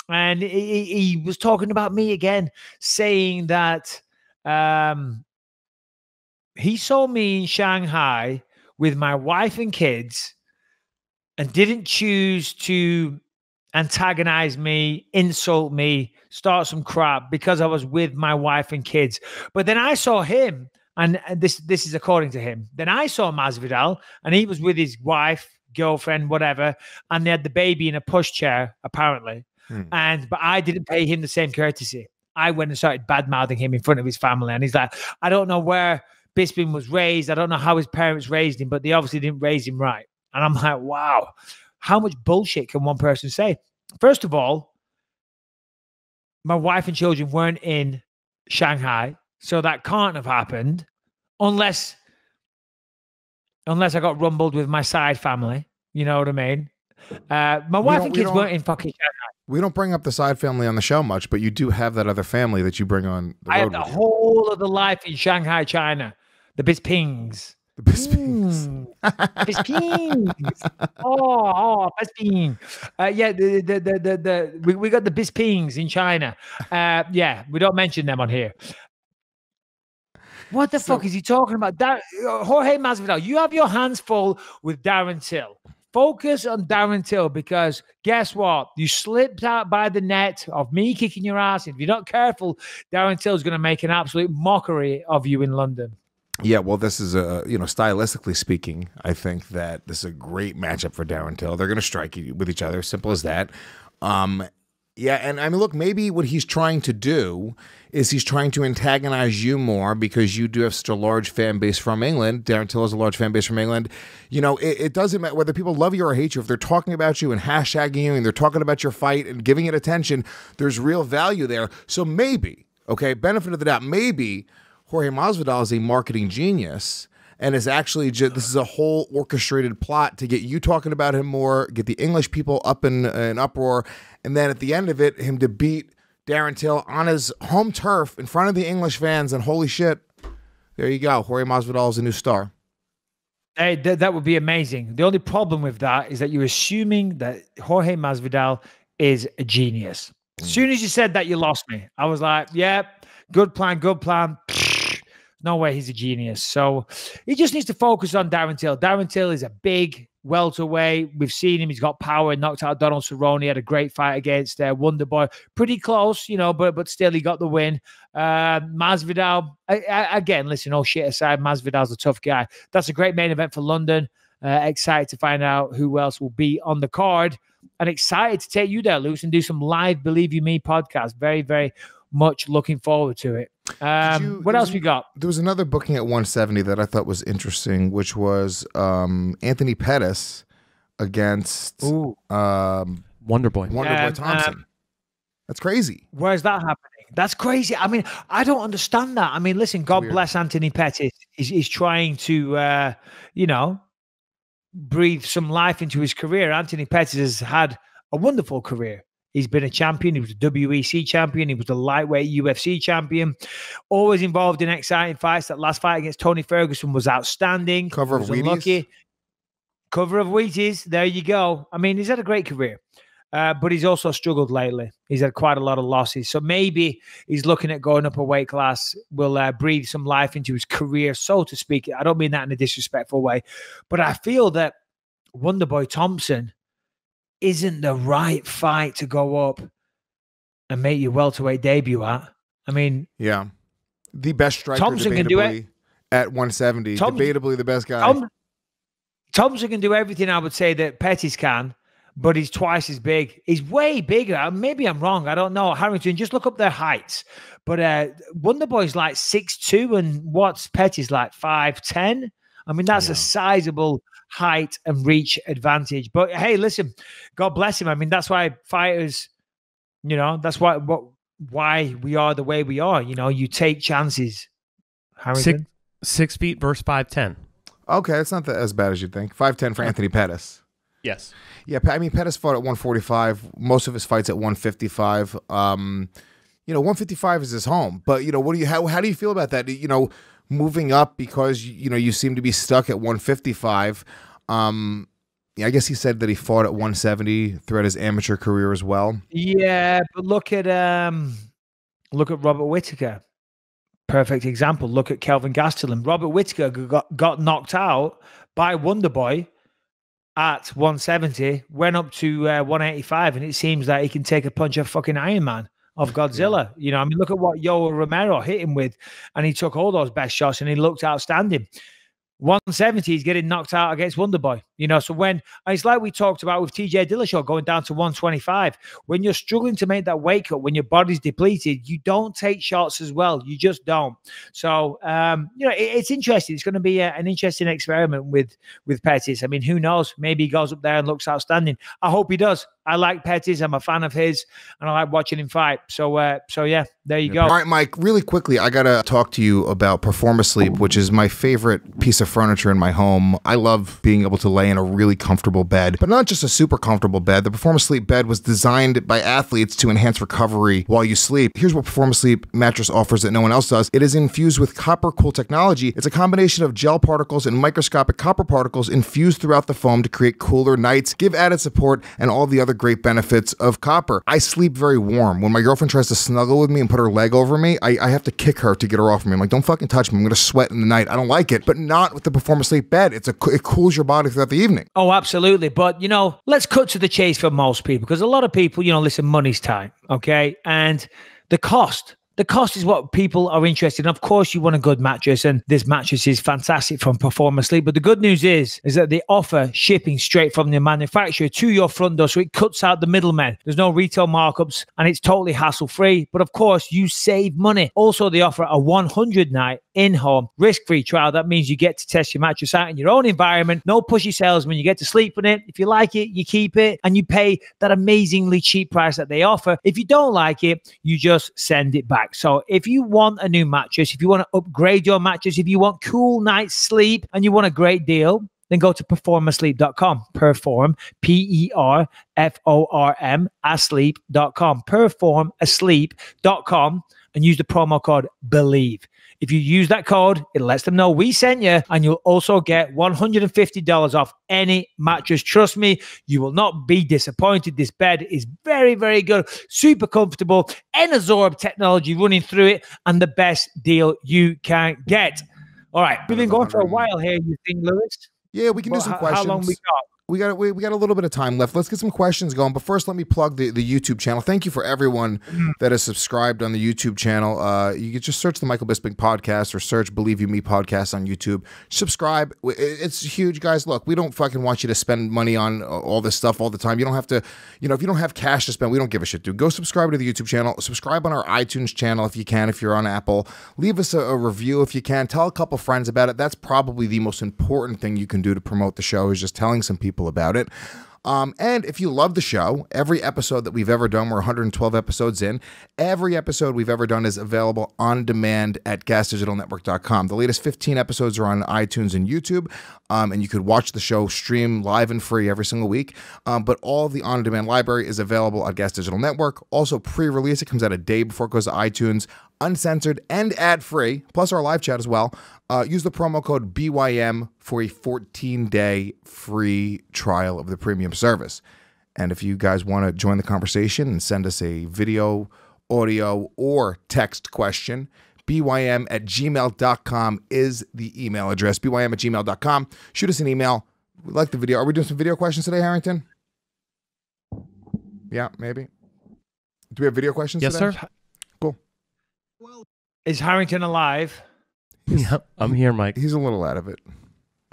and he was talking about me again, saying that he saw me in Shanghai with my wife and kids and didn't choose to antagonize me, insult me, start some crap because I was with my wife and kids. But then I saw him, and this is according to him. Then I saw Masvidal, and he was with his wife, girlfriend, whatever, and they had the baby in a pushchair, apparently. But I didn't pay him the same courtesy. I went and started bad-mouthing him in front of his family. And he's like, I don't know where Bisping was raised. I don't know how his parents raised him, but they obviously didn't raise him right. And I'm like, wow, how much bullshit can one person say? First of all, my wife and children weren't in Shanghai, so that can't have happened unless I got rumbled with my side family. You know what I mean? My wife and kids weren't in fucking Shanghai. We don't bring up the side family on the show much, but you do have that other family that you bring on the road. I have the whole of the life in Shanghai, China. The Bispings. The Bispings. Bispings. Bisping. Yeah, we got the Bispings in China. Yeah, we don't mention them on here. What the fuck is he talking about? Jorge Masvidal, you have your hands full with Darren Till. Focus on Darren Till, because guess what? You slipped out by the net of me kicking your ass. If you're not careful, Darren Till's going to make an absolute mockery of you in London. Yeah, well, this is stylistically speaking, I think that this is a great matchup for Darren Till. They're going to strike with each other, simple as that. Yeah, and I mean, look, maybe what he's trying to do is he's trying to antagonize you more because you do have such a large fan base from England. Darren Till has a large fan base from England. You know, it doesn't matter whether people love you or hate you. If they're talking about you and hashtagging you and they're talking about your fight and giving it attention, there's real value there. So maybe, okay, benefit of the doubt, maybe Jorge Masvidal is a marketing genius and is actually just, this is a whole orchestrated plot to get you talking about him more, get the English people up in an uproar, and then at the end of it, him to beat Darren Till on his home turf in front of the English fans, and holy shit, there you go. Jorge Masvidal is a new star. Hey, that would be amazing. The only problem with that is that you're assuming that Jorge Masvidal is a genius. As soon as you said that, you lost me. I was like, yeah, good plan, good plan. No way he's a genius. So he just needs to focus on Darren Till. Darren Till is a big welterweight. We've seen him. He's got power. Knocked out Donald Cerrone. He had a great fight against Wonderboy. Pretty close, you know, but still he got the win. Masvidal, again, listen, all shit aside, Masvidal's a tough guy. That's a great main event for London. Excited to find out who else will be on the card. And excited to take you there, Luce, and do some live Believe You Me podcast. Very, very much looking forward to it. What else we got? There was another booking at 170 that I thought was interesting, which was Anthony Pettis against Wonderboy Thompson. That's crazy. Where's that happening? That's crazy. I mean, I don't understand that. I mean, listen, God bless Anthony Pettis. He's trying to, breathe some life into his career. Anthony Pettis has had a wonderful career. He's been a champion. He was a WEC champion. He was the lightweight UFC champion. Always involved in exciting fights. That last fight against Tony Ferguson was outstanding. Cover of Wheaties. Cover of Wheaties. There you go. I mean, he's had a great career, but he's also struggled lately. He's had quite a lot of losses. So maybe he's looking at going up a weight class. Will breathe some life into his career, so to speak. I don't mean that in a disrespectful way, but I feel that Wonderboy Thompson isn't the right fight to go up and make your welterweight debut at. I mean, yeah, the best striker Thompson can do it at 170. Debatably the best guy. Thompson can do everything I would say that Pettis can, but he's twice as big. He's way bigger. Maybe I'm wrong. I don't know. Harrington, just look up their heights. But Wonderboy's like 6'2", and what's Pettis like 5'10"? I mean, that's a sizable height and reach advantage. But hey, listen, God bless him. I mean, that's why fighters, that's why we are the way we are. You take chances. Harrington? 6 feet versus 5'10". Okay, it's not as bad as you'd think. 5'10" for Anthony Pettis. Yes. Yeah, I mean, Pettis fought at 145. Most of his fights at 155. 155 is his home. But how do you feel about that? Moving up because you seem to be stuck at 155. I guess he said that he fought at 170 throughout his amateur career as well. Yeah, but look at Robert Whittaker. Perfect example. Look at Kelvin Gastelum. Robert Whittaker got knocked out by Wonderboy at 170, went up to 185, and it seems like he can take a punch of fucking Iron Man. Of Godzilla. I mean, look at what Yoel Romero hit him with, and he took all those best shots, and he looked outstanding. 170, he's getting knocked out against Wonderboy. You know, so when it's like we talked about with TJ Dillashaw going down to 125, when you're struggling to make that weight cut, when your body's depleted, you don't take shots as well. You just don't. So, you know, it's interesting. It's going to be an interesting experiment with Pettis. I mean, who knows? Maybe he goes up there and looks outstanding. I hope he does. I like Pettis. I'm a fan of his, and I like watching him fight. So yeah, there you go. All right, Mike, really quickly, I got to talk to you about Performa Sleep, which is my favorite piece of furniture in my home. I love being able to lay in a really comfortable bed, but not just a super comfortable bed. The Performa Sleep bed was designed by athletes to enhance recovery while you sleep. Here's what Performa Sleep mattress offers that no one else does. It is infused with copper cool technology. It's a combination of gel particles and microscopic copper particles infused throughout the foam to create cooler nights, give added support, and all the other great benefits of copper. I sleep very warm. When my girlfriend tries to snuggle with me and put her leg over me, I have to kick her to get her off me. I'm like, don't fucking touch me. I'm going to sweat in the night. I don't like it, but not with the Performa Sleep bed. It cools your body throughout the evening. Oh, absolutely. But, you know, let's cut to the chase for most people, because a lot of people, you know, listen, money's time, okay? And the cost is what people are interested in. Of course, you want a good mattress, and this mattress is fantastic from Performa Sleep. But the good news is that they offer shipping straight from the manufacturer to your front door, so it cuts out the middlemen. There's no retail markups, and it's totally hassle-free. But of course, you save money. Also, they offer a 100-night in-home risk-free trial. That means you get to test your mattress out in your own environment. No pushy salesman. You get to sleep in it. If you like it, you keep it, and you pay that amazingly cheap price that they offer. If you don't like it, you just send it back. So if you want a new mattress, if you want to upgrade your mattress, if you want cool night's sleep and you want a great deal, then go to performasleep.com. Perform, P-E-R-F-O-R-M, asleep.com. Performasleep.com, and use the promo code BELIEVE. If you use that code, it lets them know we sent you, and you'll also get $150 off any mattress. Trust me, you will not be disappointed. This bed is very, very good, super comfortable, Enazorb technology running through it, and the best deal you can get. All right, we've been going for a while here, you think, Lewis? Yeah, we can do some questions. How long we got? We got a little bit of time left. Let's get some questions going. But first, let me plug the YouTube channel. Thank you for everyone that is subscribed on the YouTube channel. You can just search the Michael Bisping podcast or search Believe You Me podcast on YouTube. Subscribe. It's huge, guys. Look, we don't fucking want you to spend money on all this stuff all the time. You don't have to, you know, if you don't have cash to spend, we don't give a shit, dude. Go subscribe to the YouTube channel. Subscribe on our iTunes channel if you can, if you're on Apple. Leave us a review if you can. Tell a couple friends about it. That's probably the most important thing you can do to promote the show, is just telling some people about it. And if you love the show, every episode that we've ever done, we're 112 episodes in, every episode we've ever done is available on demand at gasdigitalnetwork.com. The latest 15 episodes are on iTunes and YouTube, and you could watch the show stream live and free every single week. But all of the on-demand library is available at Gas Digital Network. Also, pre-release, it comes out a day before it goes to iTunes, uncensored and ad-free, plus our live chat as well. Use the promo code BYM for a 14-day free trial of the premium service. And if you guys want to join the conversation and send us a video, audio, or text question, bym@gmail.com is the email address. bym@gmail.com. Shoot us an email. We like the video. Are we doing some video questions today, Harrington? Yeah, maybe. Do we have video questions today? Yes, sir. Cool. Is Harrington alive? Yep, I'm here, Mike. He's a little out of it.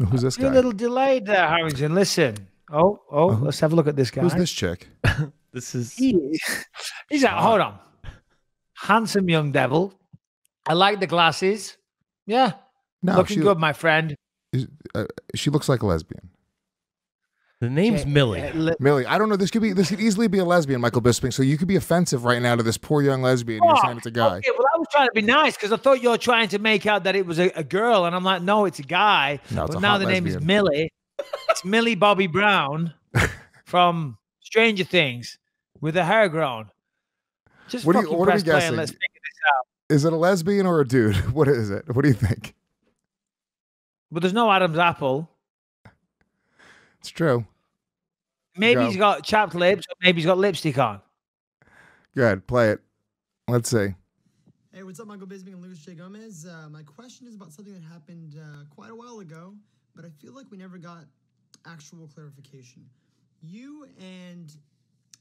Who's this guy? You're a little delayed there, Harrington. Listen. Let's have a look at this guy. Who's this chick? This is... He's like, hold on. Handsome young devil. I like the glasses. Yeah. No, looking good, my friend. She looks like a lesbian. The name's Millie. Millie, I don't know. This could easily be a lesbian, Michael Bisping. So you could be offensive right now to this poor young lesbian. You're saying it's a guy. Okay, well, I was trying to be nice because I thought you were trying to make out that it was a girl, and I'm like, no, it's a guy. No, it's but a now hot the name is lesbian. Millie. It's Millie Bobby Brown from Stranger Things with the hair grown. Just what are fucking we press play guessing? and let's figure this out. Is it a lesbian or a dude? What is it? What do you think? But there's no Adam's apple. It's true. Maybe he's got chapped lips, or maybe he's got lipstick on. Go ahead, play it. Let's see. Hey, what's up, Michael Bisping and Luis J. Gomez? My question is about something that happened quite a while ago, but I feel like we never got actual clarification. You and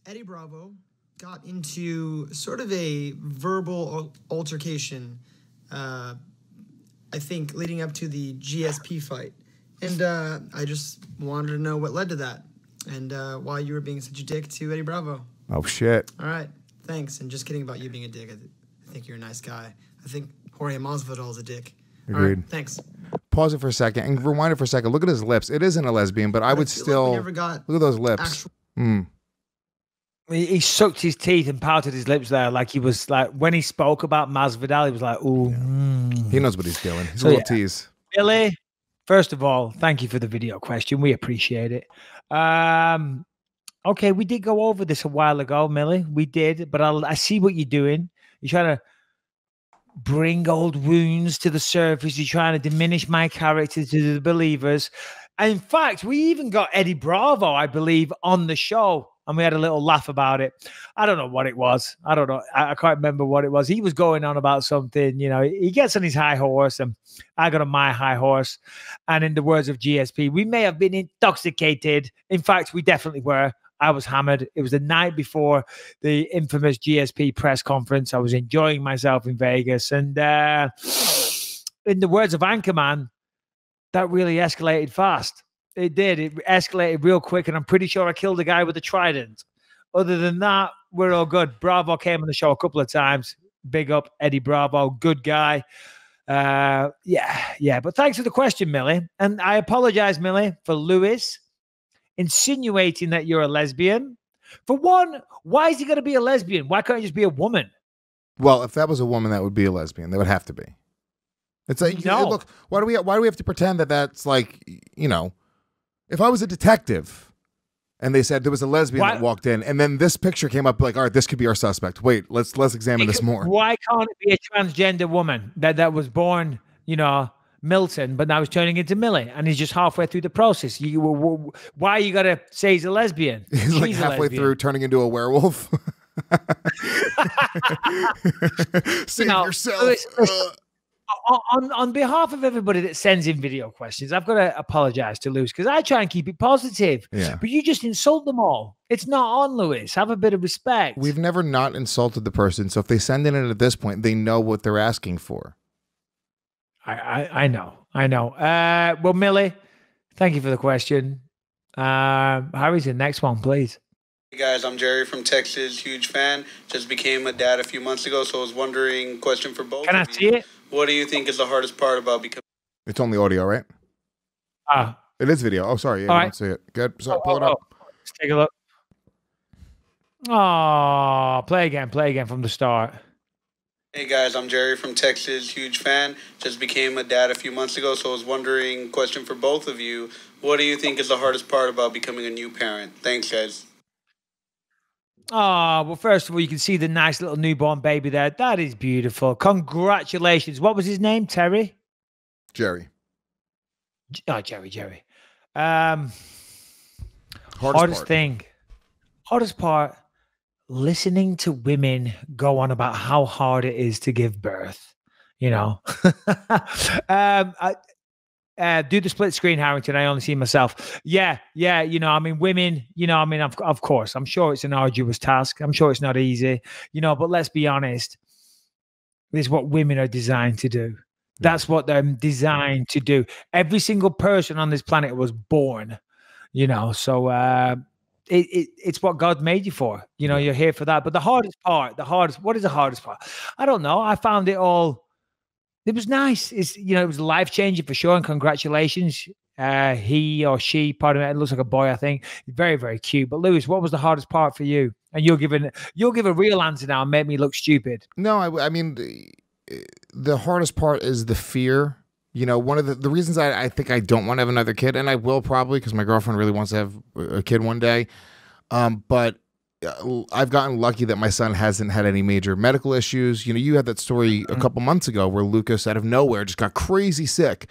Eddie Bravo got into sort of a verbal altercation, I think, leading up to the GSP fight. And I just wanted to know what led to that, and why you were being such a dick to Eddie Bravo. Oh, shit. All right, thanks. And just kidding about you being a dick. I think you're a nice guy. I think Jorge Masvidal is a dick. Agreed. All right, thanks. Pause it for a second and rewind it for a second. Look at his lips. It isn't a lesbian, but I would still... Like we never got look at those lips. He sucked his teeth and pouted his lips there, like he was like when he spoke about Masvidal, he was like, "Ooh." He knows what he's doing. He's a little tease. Billy, first of all, thank you for the video question. We appreciate it. Okay, we did go over this a while ago, Millie. We did, but I see what you're doing. You're trying to bring old wounds to the surface. You're trying to diminish my character to the believers. And in fact, we even got Eddie Bravo, I believe, on the show, and we had a little laugh about it. I don't know what it was. I don't know. I can't remember what it was. He was going on about something. You know, he gets on his high horse, and I got on my high horse. And in the words of GSP, we may have been intoxicated. In fact, we definitely were. I was hammered. It was the night before the infamous GSP press conference. I was enjoying myself in Vegas. And in the words of Anchorman, that really escalated fast. It did. It escalated real quick, and I'm pretty sure I killed a guy with a trident. Other than that, we're all good. Bravo came on the show a couple of times. Big up Eddie Bravo. Good guy. Yeah. But thanks for the question, Millie. And I apologize, Millie, for Lewis insinuating that you're a lesbian. For one, why is he going to be a lesbian? Why can't he just be a woman? Well, if that was a woman, that would be a lesbian. They would have to be. It's like, no. Look, why do we have to pretend that that's like, you know, if I was a detective and they said there was a lesbian that walked in and then this picture came up, like, all right, this could be our suspect. Wait, let's examine this more. Why can't it be a transgender woman that was born, you know, Milton, but now he's turning into Millie, and he's just halfway through the process? Why you got to say he's a lesbian? He's like halfway through turning into a werewolf. Save yourself. On behalf of everybody that sends in video questions, I've got to apologize to Lewis because I try and keep it positive. Yeah. But you just insult them all. It's not on, Lewis. Have a bit of respect. We've never not insulted the person, so if they send in it at this point, they know what they're asking for. I know. Well, Millie, thank you for the question. Harry's the next one, please. Hey guys, I'm Jerry from Texas. Huge fan. Just became a dad a few months ago, so I was wondering, question for both. Can I see it? What do you think is the hardest part about becoming? It's only audio, right? It is video. Oh, sorry. Yeah, I don't see it. Good. So pull it up. Let's take a look. Oh, play again from the start. Hey guys, I'm Jerry from Texas. Huge fan. Just became a dad a few months ago, so I was wondering, question for both of you. What do you think is the hardest part about becoming a new parent? Thanks, guys. Oh, well, first of all, you can see the nice little newborn baby there. That is beautiful. Congratulations. What was his name? Terry? Jerry. Oh, Jerry. Hardest part, listening to women go on about how hard it is to give birth, you know. Do the split screen, Harrington. I only see myself. Yeah. You know, I mean, women, you know, I mean, of course, I'm sure it's an arduous task. I'm sure it's not easy, you know, but let's be honest. This is what women are designed to do. That's what they're designed to do. Every single person on this planet was born, you know, so it's what God made you for. You know, you're here for that. But what is the hardest part? I don't know. I found it all. It was nice. It was life-changing for sure, and congratulations. He or she, pardon me, it looks like a boy, I think. Very, very cute. But Lewis, what was the hardest part for you? And you'll give a real answer now and make me look stupid. No, I mean, the hardest part is the fear. You know, one of the reasons I think I don't want to have another kid, and I will probably because my girlfriend really wants to have a kid one day. But I've gotten lucky that my son hasn't had any major medical issues. You know, you had that story a couple months ago where Lucas out of nowhere just got crazy sick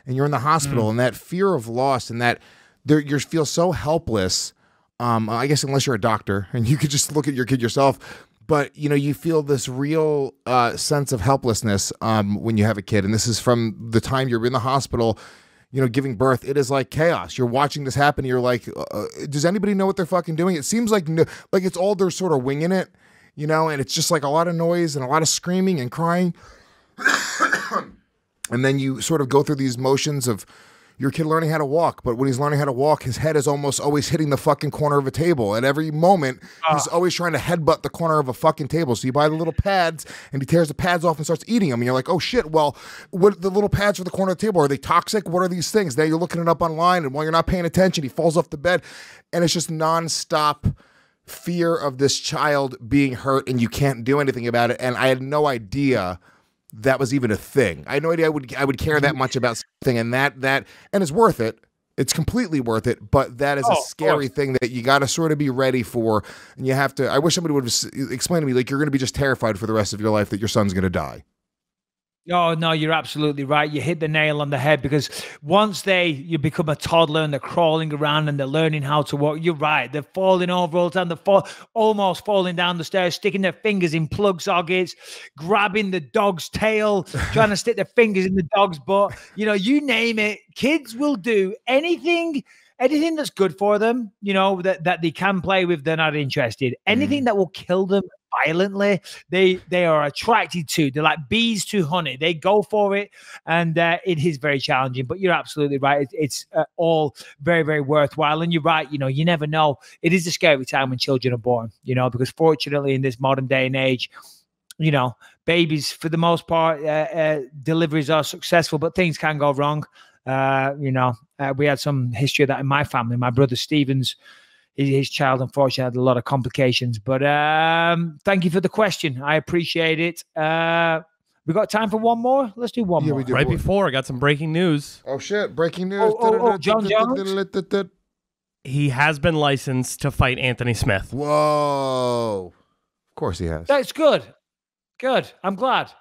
and you're in the hospital and that fear of loss and that you feel so helpless. I guess unless you're a doctor and you could just look at your kid yourself, but you know, you feel this real sense of helplessness when you have a kid. And this is from the time you're in the hospital, you know, giving birth. It is like chaos. You're watching this happen. And you're like, does anybody know what they're fucking doing? It seems like it's all they're sort of winging it, you know, and it's just like a lot of noise and a lot of screaming and crying. And then you sort of go through these motions of, your kid learning how to walk, but when he's learning how to walk, his head is almost always hitting the fucking corner of a table. At every moment, he's always trying to headbutt the corner of a fucking table. So you buy the little pads, and he tears the pads off and starts eating them. And you're like, oh shit, well, what the little pads for the corner of the table, are they toxic? What are these things? Now you're looking it up online, and while you're not paying attention, he falls off the bed. And it's just nonstop fear of this child being hurt, and you can't do anything about it. And I had no idea that was even a thing. I had no idea I would care that much about something, and and it's worth it. It's completely worth it, but that is a scary thing that you got to sort of be ready for, and you have to. I wish somebody would have explained to me, like, you're going to be just terrified for the rest of your life that your son's going to die. Oh, no, you're absolutely right. You hit the nail on the head, because once you become a toddler and they're crawling around and they're learning how to walk, you're right. They're falling over all the time. They're almost falling down the stairs, sticking their fingers in plug sockets, grabbing the dog's tail, trying to stick their fingers in the dog's butt. You know, you name it. Kids will do anything that's good for them, you know, that they can play with, they're not interested. Anything that will kill them violently, they are attracted to. They're like bees to honey. They go for it, and it is very challenging. But you're absolutely right. It's all very, very worthwhile. And you're right. You know, you never know. It is a scary time when children are born. You know, because fortunately in this modern day and age, you know, babies for the most part, deliveries are successful, but things can go wrong. You know, we had some history of that in my family. My brother Stephen's, his child, unfortunately, had a lot of complications. But thank you for the question. I appreciate it. We got time for one more? Let's do one more. Right before, I got some breaking news. Oh, shit. Breaking news. Jon Jones? He has been licensed to fight Anthony Smith. Whoa. Of course he has. That's good. Good. I'm glad.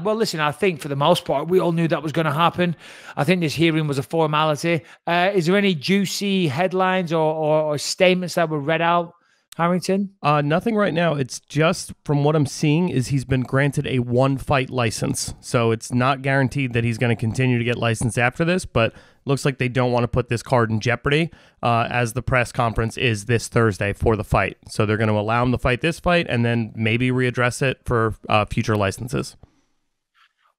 Well, listen, I think for the most part, we all knew that was going to happen. I think this hearing was a formality. Is there any juicy headlines or statements that were read out, Harrington? Nothing right now. It's just, from what I'm seeing, is he's been granted a one-fight license. So it's not guaranteed that he's going to continue to get licensed after this, but looks like they don't want to put this card in jeopardy, as the press conference is this Thursday for the fight. So they're going to allow him to fight this fight and then maybe readdress it for future licenses.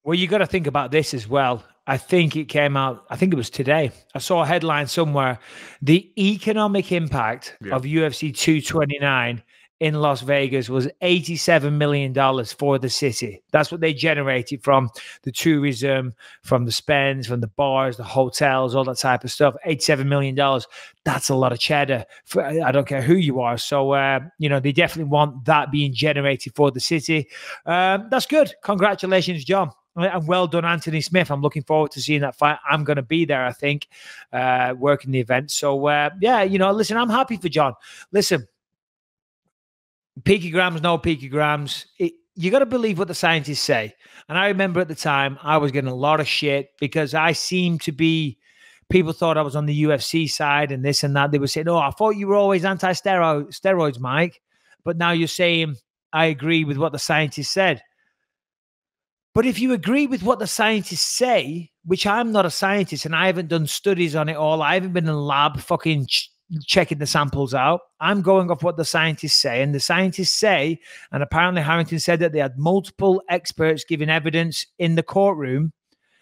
Well, you got to think about this as well. I think it came out, I think it was today. I saw a headline somewhere. The economic impact of UFC 229 in Las Vegas was $87 million for the city. That's what they generated from the tourism, from the spends, from the bars, the hotels, all that type of stuff. $87 million. That's a lot of cheddar. I don't care who you are. So, you know, they definitely want that being generated for the city. That's good. Congratulations, John. And well done, Anthony Smith. I'm looking forward to seeing that fight. I'm going to be there, I think, working the event. So, yeah, you know, listen, I'm happy for John. Listen, picograms, no picograms. You got to believe what the scientists say. And I remember at the time, I was getting a lot of shit because I seemed to be, people thought I was on the UFC side and this and that. They were saying, oh, I thought you were always anti-steroids, Mike. But now you're saying, I agree with what the scientists said. But if you agree with what the scientists say, which I'm not a scientist and I haven't done studies on it all, I haven't been in a lab fucking checking the samples out. I'm going off what the scientists say. And the scientists say, and apparently Harrington said that they had multiple experts giving evidence in the courtroom.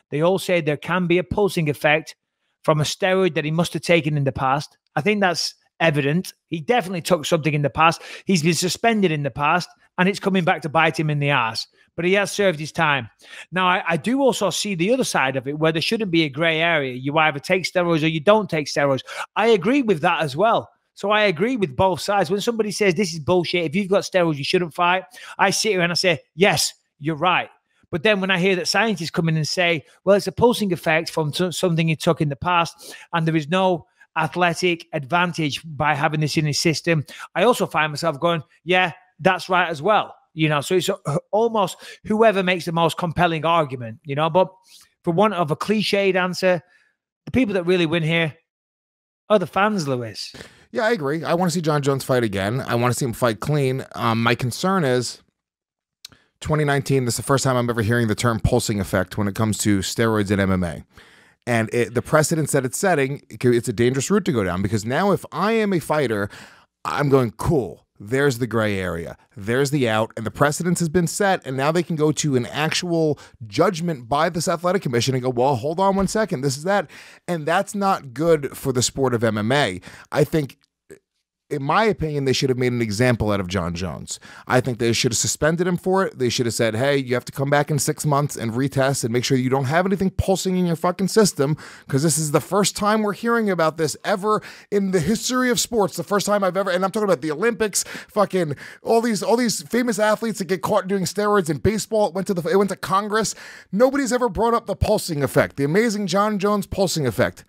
They all say there can be a pulsing effect from a steroid that he must have taken in the past. I think that's evident. He definitely took something in the past. He's been suspended in the past, and it's coming back to bite him in the ass. But he has served his time. Now, I do also see the other side of it, where there shouldn't be a gray area. You either take steroids or you don't take steroids. I agree with that as well. So I agree with both sides. When somebody says this is bullshit, if you've got steroids, you shouldn't fight, I sit here and I say, yes, you're right. But then when I hear that scientists come in and say, well, it's a pulsing effect from something he took in the past, and there is no athletic advantage by having this in his system, I also find myself going, yeah, that's right as well. You know, so it's almost whoever makes the most compelling argument, you know. But for want of a cliched answer, the people that really win here are the fans, Lewis. Yeah, I agree. I want to see Jon Jones fight again. I want to see him fight clean. My concern is 2019, this is the first time I'm ever hearing the term pulsing effect when it comes to steroids in MMA. And the precedence that it's setting, it's a dangerous route to go down, because now if I am a fighter, I'm going, cool. there's the gray area. There's the out, and the precedence has been set, and now they can go to an actual judgment by this athletic commission and go, well, hold on one second, this is that. And that's not good for the sport of MMA. I think, in my opinion, they should have made an example out of Jon Jones. I think they should have suspended him for it. They should have said, hey, you have to come back in 6 months and retest and make sure you don't have anything pulsing in your fucking system, because this is the first time we're hearing about this ever in the history of sports. The first time I've ever, and I'm talking about the Olympics, fucking all these famous athletes that get caught doing steroids in baseball. It went to Congress. Nobody's ever brought up the pulsing effect, the amazing Jon Jones pulsing effect.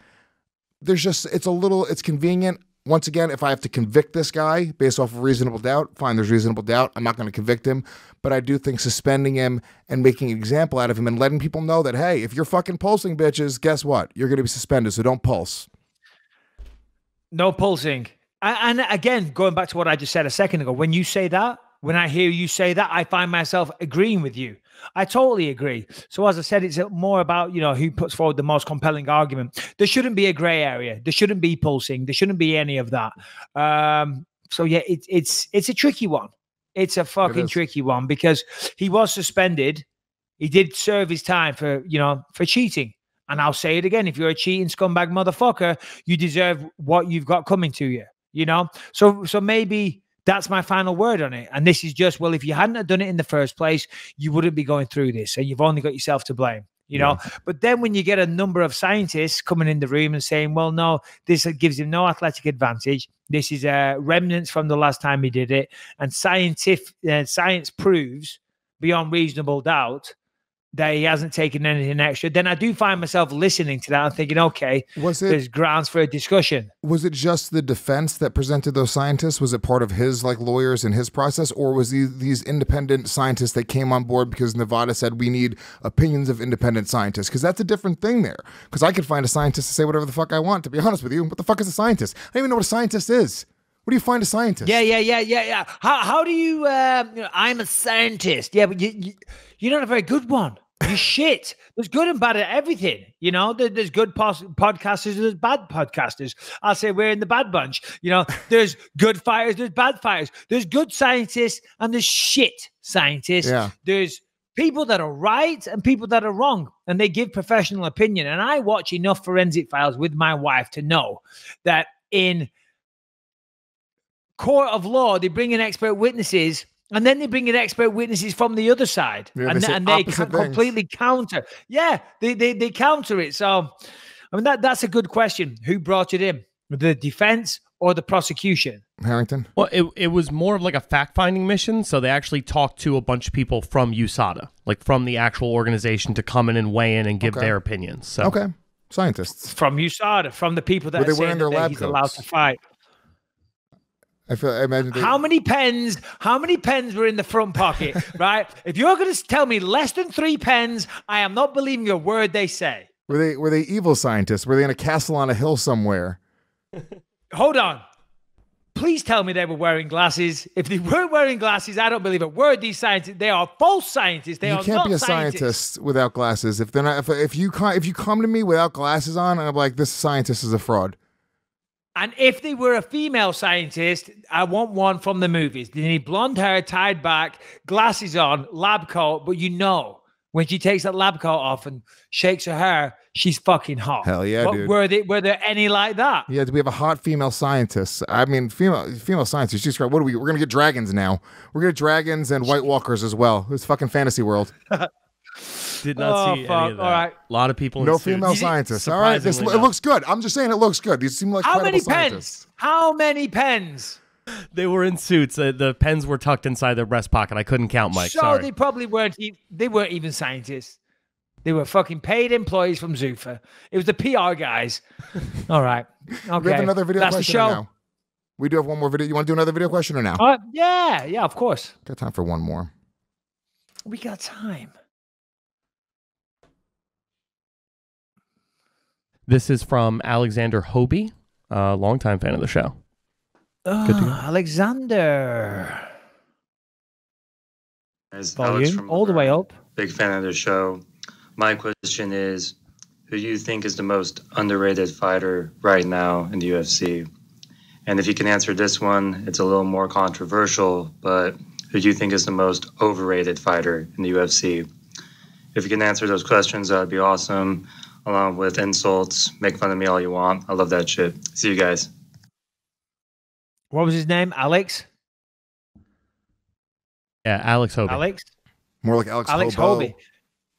It's convenient. Once again, if I have to convict this guy based off of reasonable doubt, fine, there's reasonable doubt. I'm not going to convict him. But I do think suspending him and making an example out of him and letting people know that, hey, if you're fucking pulsing, bitches, guess what? You're going to be suspended, so don't pulse. No pulsing. And again, going back to what I just said a second ago, when you say that, when I hear you say that, I find myself agreeing with you. I totally agree. So as I said, it's more about, who puts forward the most compelling argument. There shouldn't be a gray area. There shouldn't be pulsing. There shouldn't be any of that. So yeah, it's a tricky one. It's a fucking tricky one because he was suspended. He did serve his time for cheating. And I'll say it again. If you're a cheating scumbag motherfucker, you deserve what you've got coming to you, So maybe that's my final word on it. And this is just, well, if you hadn't have done it in the first place, you wouldn't be going through this. And you've only got yourself to blame, know. But then when you get a number of scientists coming in the room and saying, well, no, this gives him no athletic advantage. This is remnants from the last time he did it. And science proves beyond reasonable doubt that he hasn't taken anything extra, then I do find myself listening to that and thinking, okay, there's grounds for a discussion. Was it just the defense that presented those scientists? Was it part of his lawyers and his process? Or was these independent scientists that came on board because Nevada said we need opinions of independent scientists? Because that's a different thing there. Because I could find a scientist to say whatever the fuck I want, to be honest with you. What the fuck is a scientist? I don't even know what a scientist is. What do you find a scientist? Yeah. How do you, I'm a scientist. Yeah, but you're not a very good one. You shit. There's good and bad at everything. There's good podcasters, there's bad podcasters. I'll say we're in the bad bunch. There's good fighters, there's bad fighters. There's good scientists and there's shit scientists. Yeah. There's people that are right and people that are wrong, and they give professional opinion. And I watch enough forensic files with my wife to know that in court of law, they bring in expert witnesses. And then they bring in expert witnesses from the other side, and they completely counter. Yeah, they counter it. So, I mean, that's a good question. Who brought it in? The defense or the prosecution? Harrington? Well, it was more of like a fact-finding mission. So they actually talked to a bunch of people from USADA, like from the actual organization, to come in and weigh in and give their opinions. So. Okay, scientists. From USADA, from the people that are saying that he's allowed to fight. I imagine how many pens were in the front pocket, right? If you're going to tell me less than 3 pens, I am not believing a word they say. Were they evil scientists? Were they in a castle on a hill somewhere? Hold on. Please tell me they were wearing glasses. If they weren't wearing glasses, I don't believe a word. These scientists, they are false scientists. They are not can't be a scientists. Scientist without glasses. If they're not, if you come to me without glasses on, I'm like, this scientist is a fraud. And if they were a female scientist, I want one from the movies. They need blonde hair, tied back, glasses on, lab coat. But when she takes that lab coat off and shakes her hair, she's fucking hot. Hell yeah, dude. Were there any like that? Yeah, we have a hot female scientist. I mean, female scientists. She's great. What are we? We're gonna get dragons now. We're gonna get dragons and White Walkers as well. It's fucking fantasy world. Did not see any of that. All right. A lot of people. No female scientists. All right, it looks good. I'm just saying it looks good. These seem like credible scientists. How many pens? They were in suits. The pens were tucked inside their breast pocket. I couldn't count, Mike. So sorry. They probably weren't. They weren't even scientists. They were fucking paid employees from Zuffa. It was the PR guys. All right. Okay. We have another video question now. We do have one more video. You want to do another video question or now? Yeah, of course. Got time for one more. We got time. This is from Alexander Hobie, a longtime fan of the show. Alexander. Volume all the way up. Big fan of the show. My question is, who do you think is the most underrated fighter right now in the UFC? And if you can answer this one, it's a little more controversial, but who do you think is the most overrated fighter in the UFC? If you can answer those questions, that would be awesome. Along with insults, make fun of me all you want. I love that shit. See you guys. What was his name? Alex? Yeah, Alex Hobie. Alex? More like Alex Hobo. Hobie.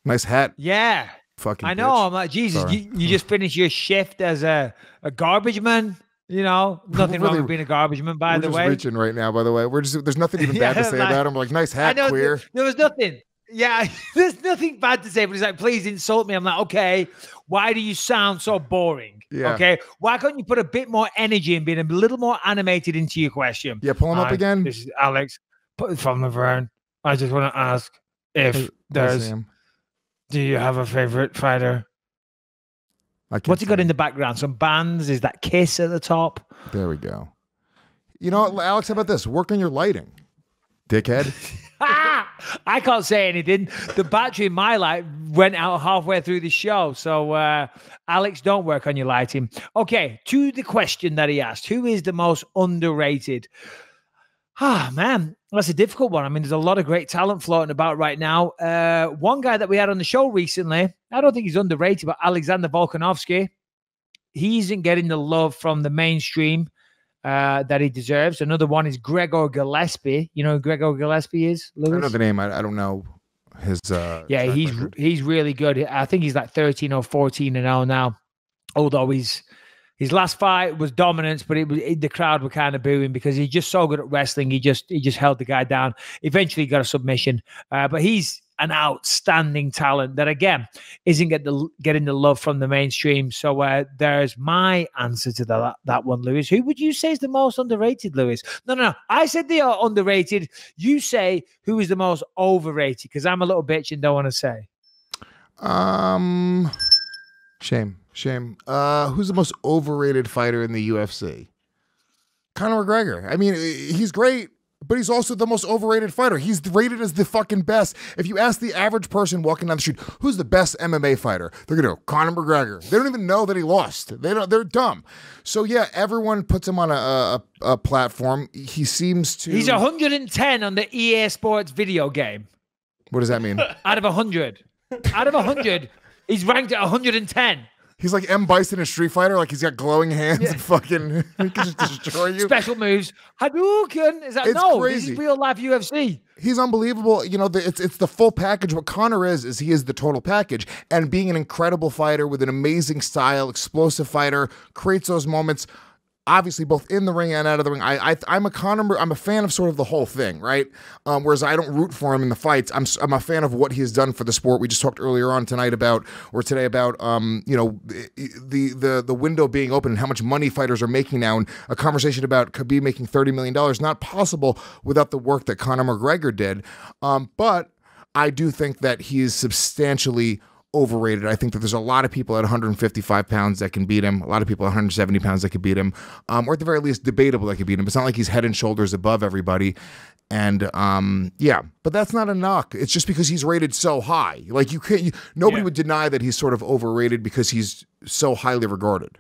Nice hat. Yeah. Fucking I know. bitch. I'm like, Jesus, Sorry. you just finished your shift as a garbage man. You know, nothing wrong with being a garbage man, by the We're way. just reaching right now, by the way. There's nothing even bad to say about him. Like, nice hat, I know, queer. There was nothing. Yeah, there's nothing bad to say, but he's like, please insult me. I'm like, okay, why do you sound so boring? Yeah. Okay, why can't you put a bit more energy and being a little more animated into your question? Yeah, pull him up again. This is Alex from Laverne. I just want to ask if do you have a favorite fighter? What's he got in the background? Some bands? Is that Kiss at the top? There we go. You know what, Alex, how about this? Work on your lighting, dickhead. I can't say anything. The battery in my light went out halfway through the show. So, Alex, don't work on your lighting. Okay, to the question that he asked, who is the most underrated? Man, that's a difficult one. I mean, there's a lot of great talent floating about right now. One guy that we had on the show recently, I don't think he's underrated, but Alexander Volkanovski. He isn't getting the love from the mainstream that he deserves. Another one is Gregor Gillespie. You know who Gregor Gillespie is, Lewis? I don't know the name. I don't know his yeah, he's really good. I think he's like 13 or 14-0 now. Although his last fight was dominance, but the crowd were kind of booing because he's just so good at wrestling. He just held the guy down. Eventually got a submission. But he's an outstanding talent that, again, isn't getting the love from the mainstream. So there's my answer to that one, Lewis. Who would you say is the most underrated, Lewis? No. I said they are underrated. You say who is the most overrated, because I'm a little bitch and don't want to say. Shame. Who's the most overrated fighter in the UFC? Conor McGregor. I mean, he's great, but he's also the most overrated fighter. He's rated as the fucking best. If you ask the average person walking down the street, who's the best MMA fighter? They're going to go, Conor McGregor. They don't even know that he lost. They're dumb. So yeah, everyone puts him on a platform. He seems to... He's 110 on the EA Sports video game. What does that mean? Out of 100. Out of 100, he's ranked at 110. He's like M. Bison in Street Fighter, like he's got glowing hands and fucking he can just destroy you. Special moves. Hadouken. Is that it's no? Crazy. This is real life UFC. He's unbelievable. You know, it's the full package. What Conor is he is the total package. And being an incredible fighter with an amazing style, explosive fighter, creates those moments. Obviously, both in the ring and out of the ring. I'm a fan of sort of the whole thing, right? Whereas I don't root for him in the fights. I'm a fan of what he has done for the sport. We just talked earlier on today about you know, the window being open and how much money fighters are making now, and a conversation about Khabib making $30 million, not possible without the work that Conor McGregor did. But I do think that he is substantially overrated. I think that there's a lot of people at 155 pounds that can beat him, a lot of people at 170 pounds that could beat him, or at the very least debatable that could beat him. It's not like he's head and shoulders above everybody. And yeah, but that's not a knock. It's just because he's rated so high. Like nobody would deny that he's sort of overrated because he's so highly regarded.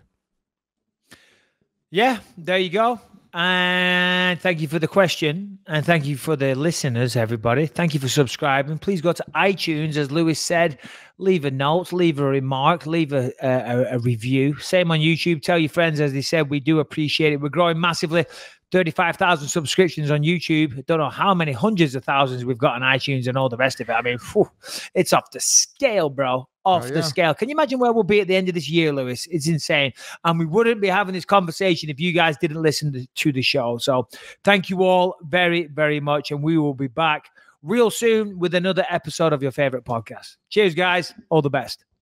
Yeah, there you go. And thank you for the question. And thank you for the listeners, everybody. Thank you for subscribing. Please go to iTunes, as Lewis said. Leave a note, leave a remark, leave a review. Same on YouTube. Tell your friends, as they said. We do appreciate it. We're growing massively. 35,000 subscriptions on YouTube. Don't know how many hundreds of thousands we've got on iTunes and all the rest of it. I mean, it's off the scale, bro. Off the scale. Can you imagine where we'll be at the end of this year, Lewis? It's insane. And we wouldn't be having this conversation if you guys didn't listen to the show. So thank you all very, very much. And we will be back real soon with another episode of your favorite podcast. Cheers, guys. All the best.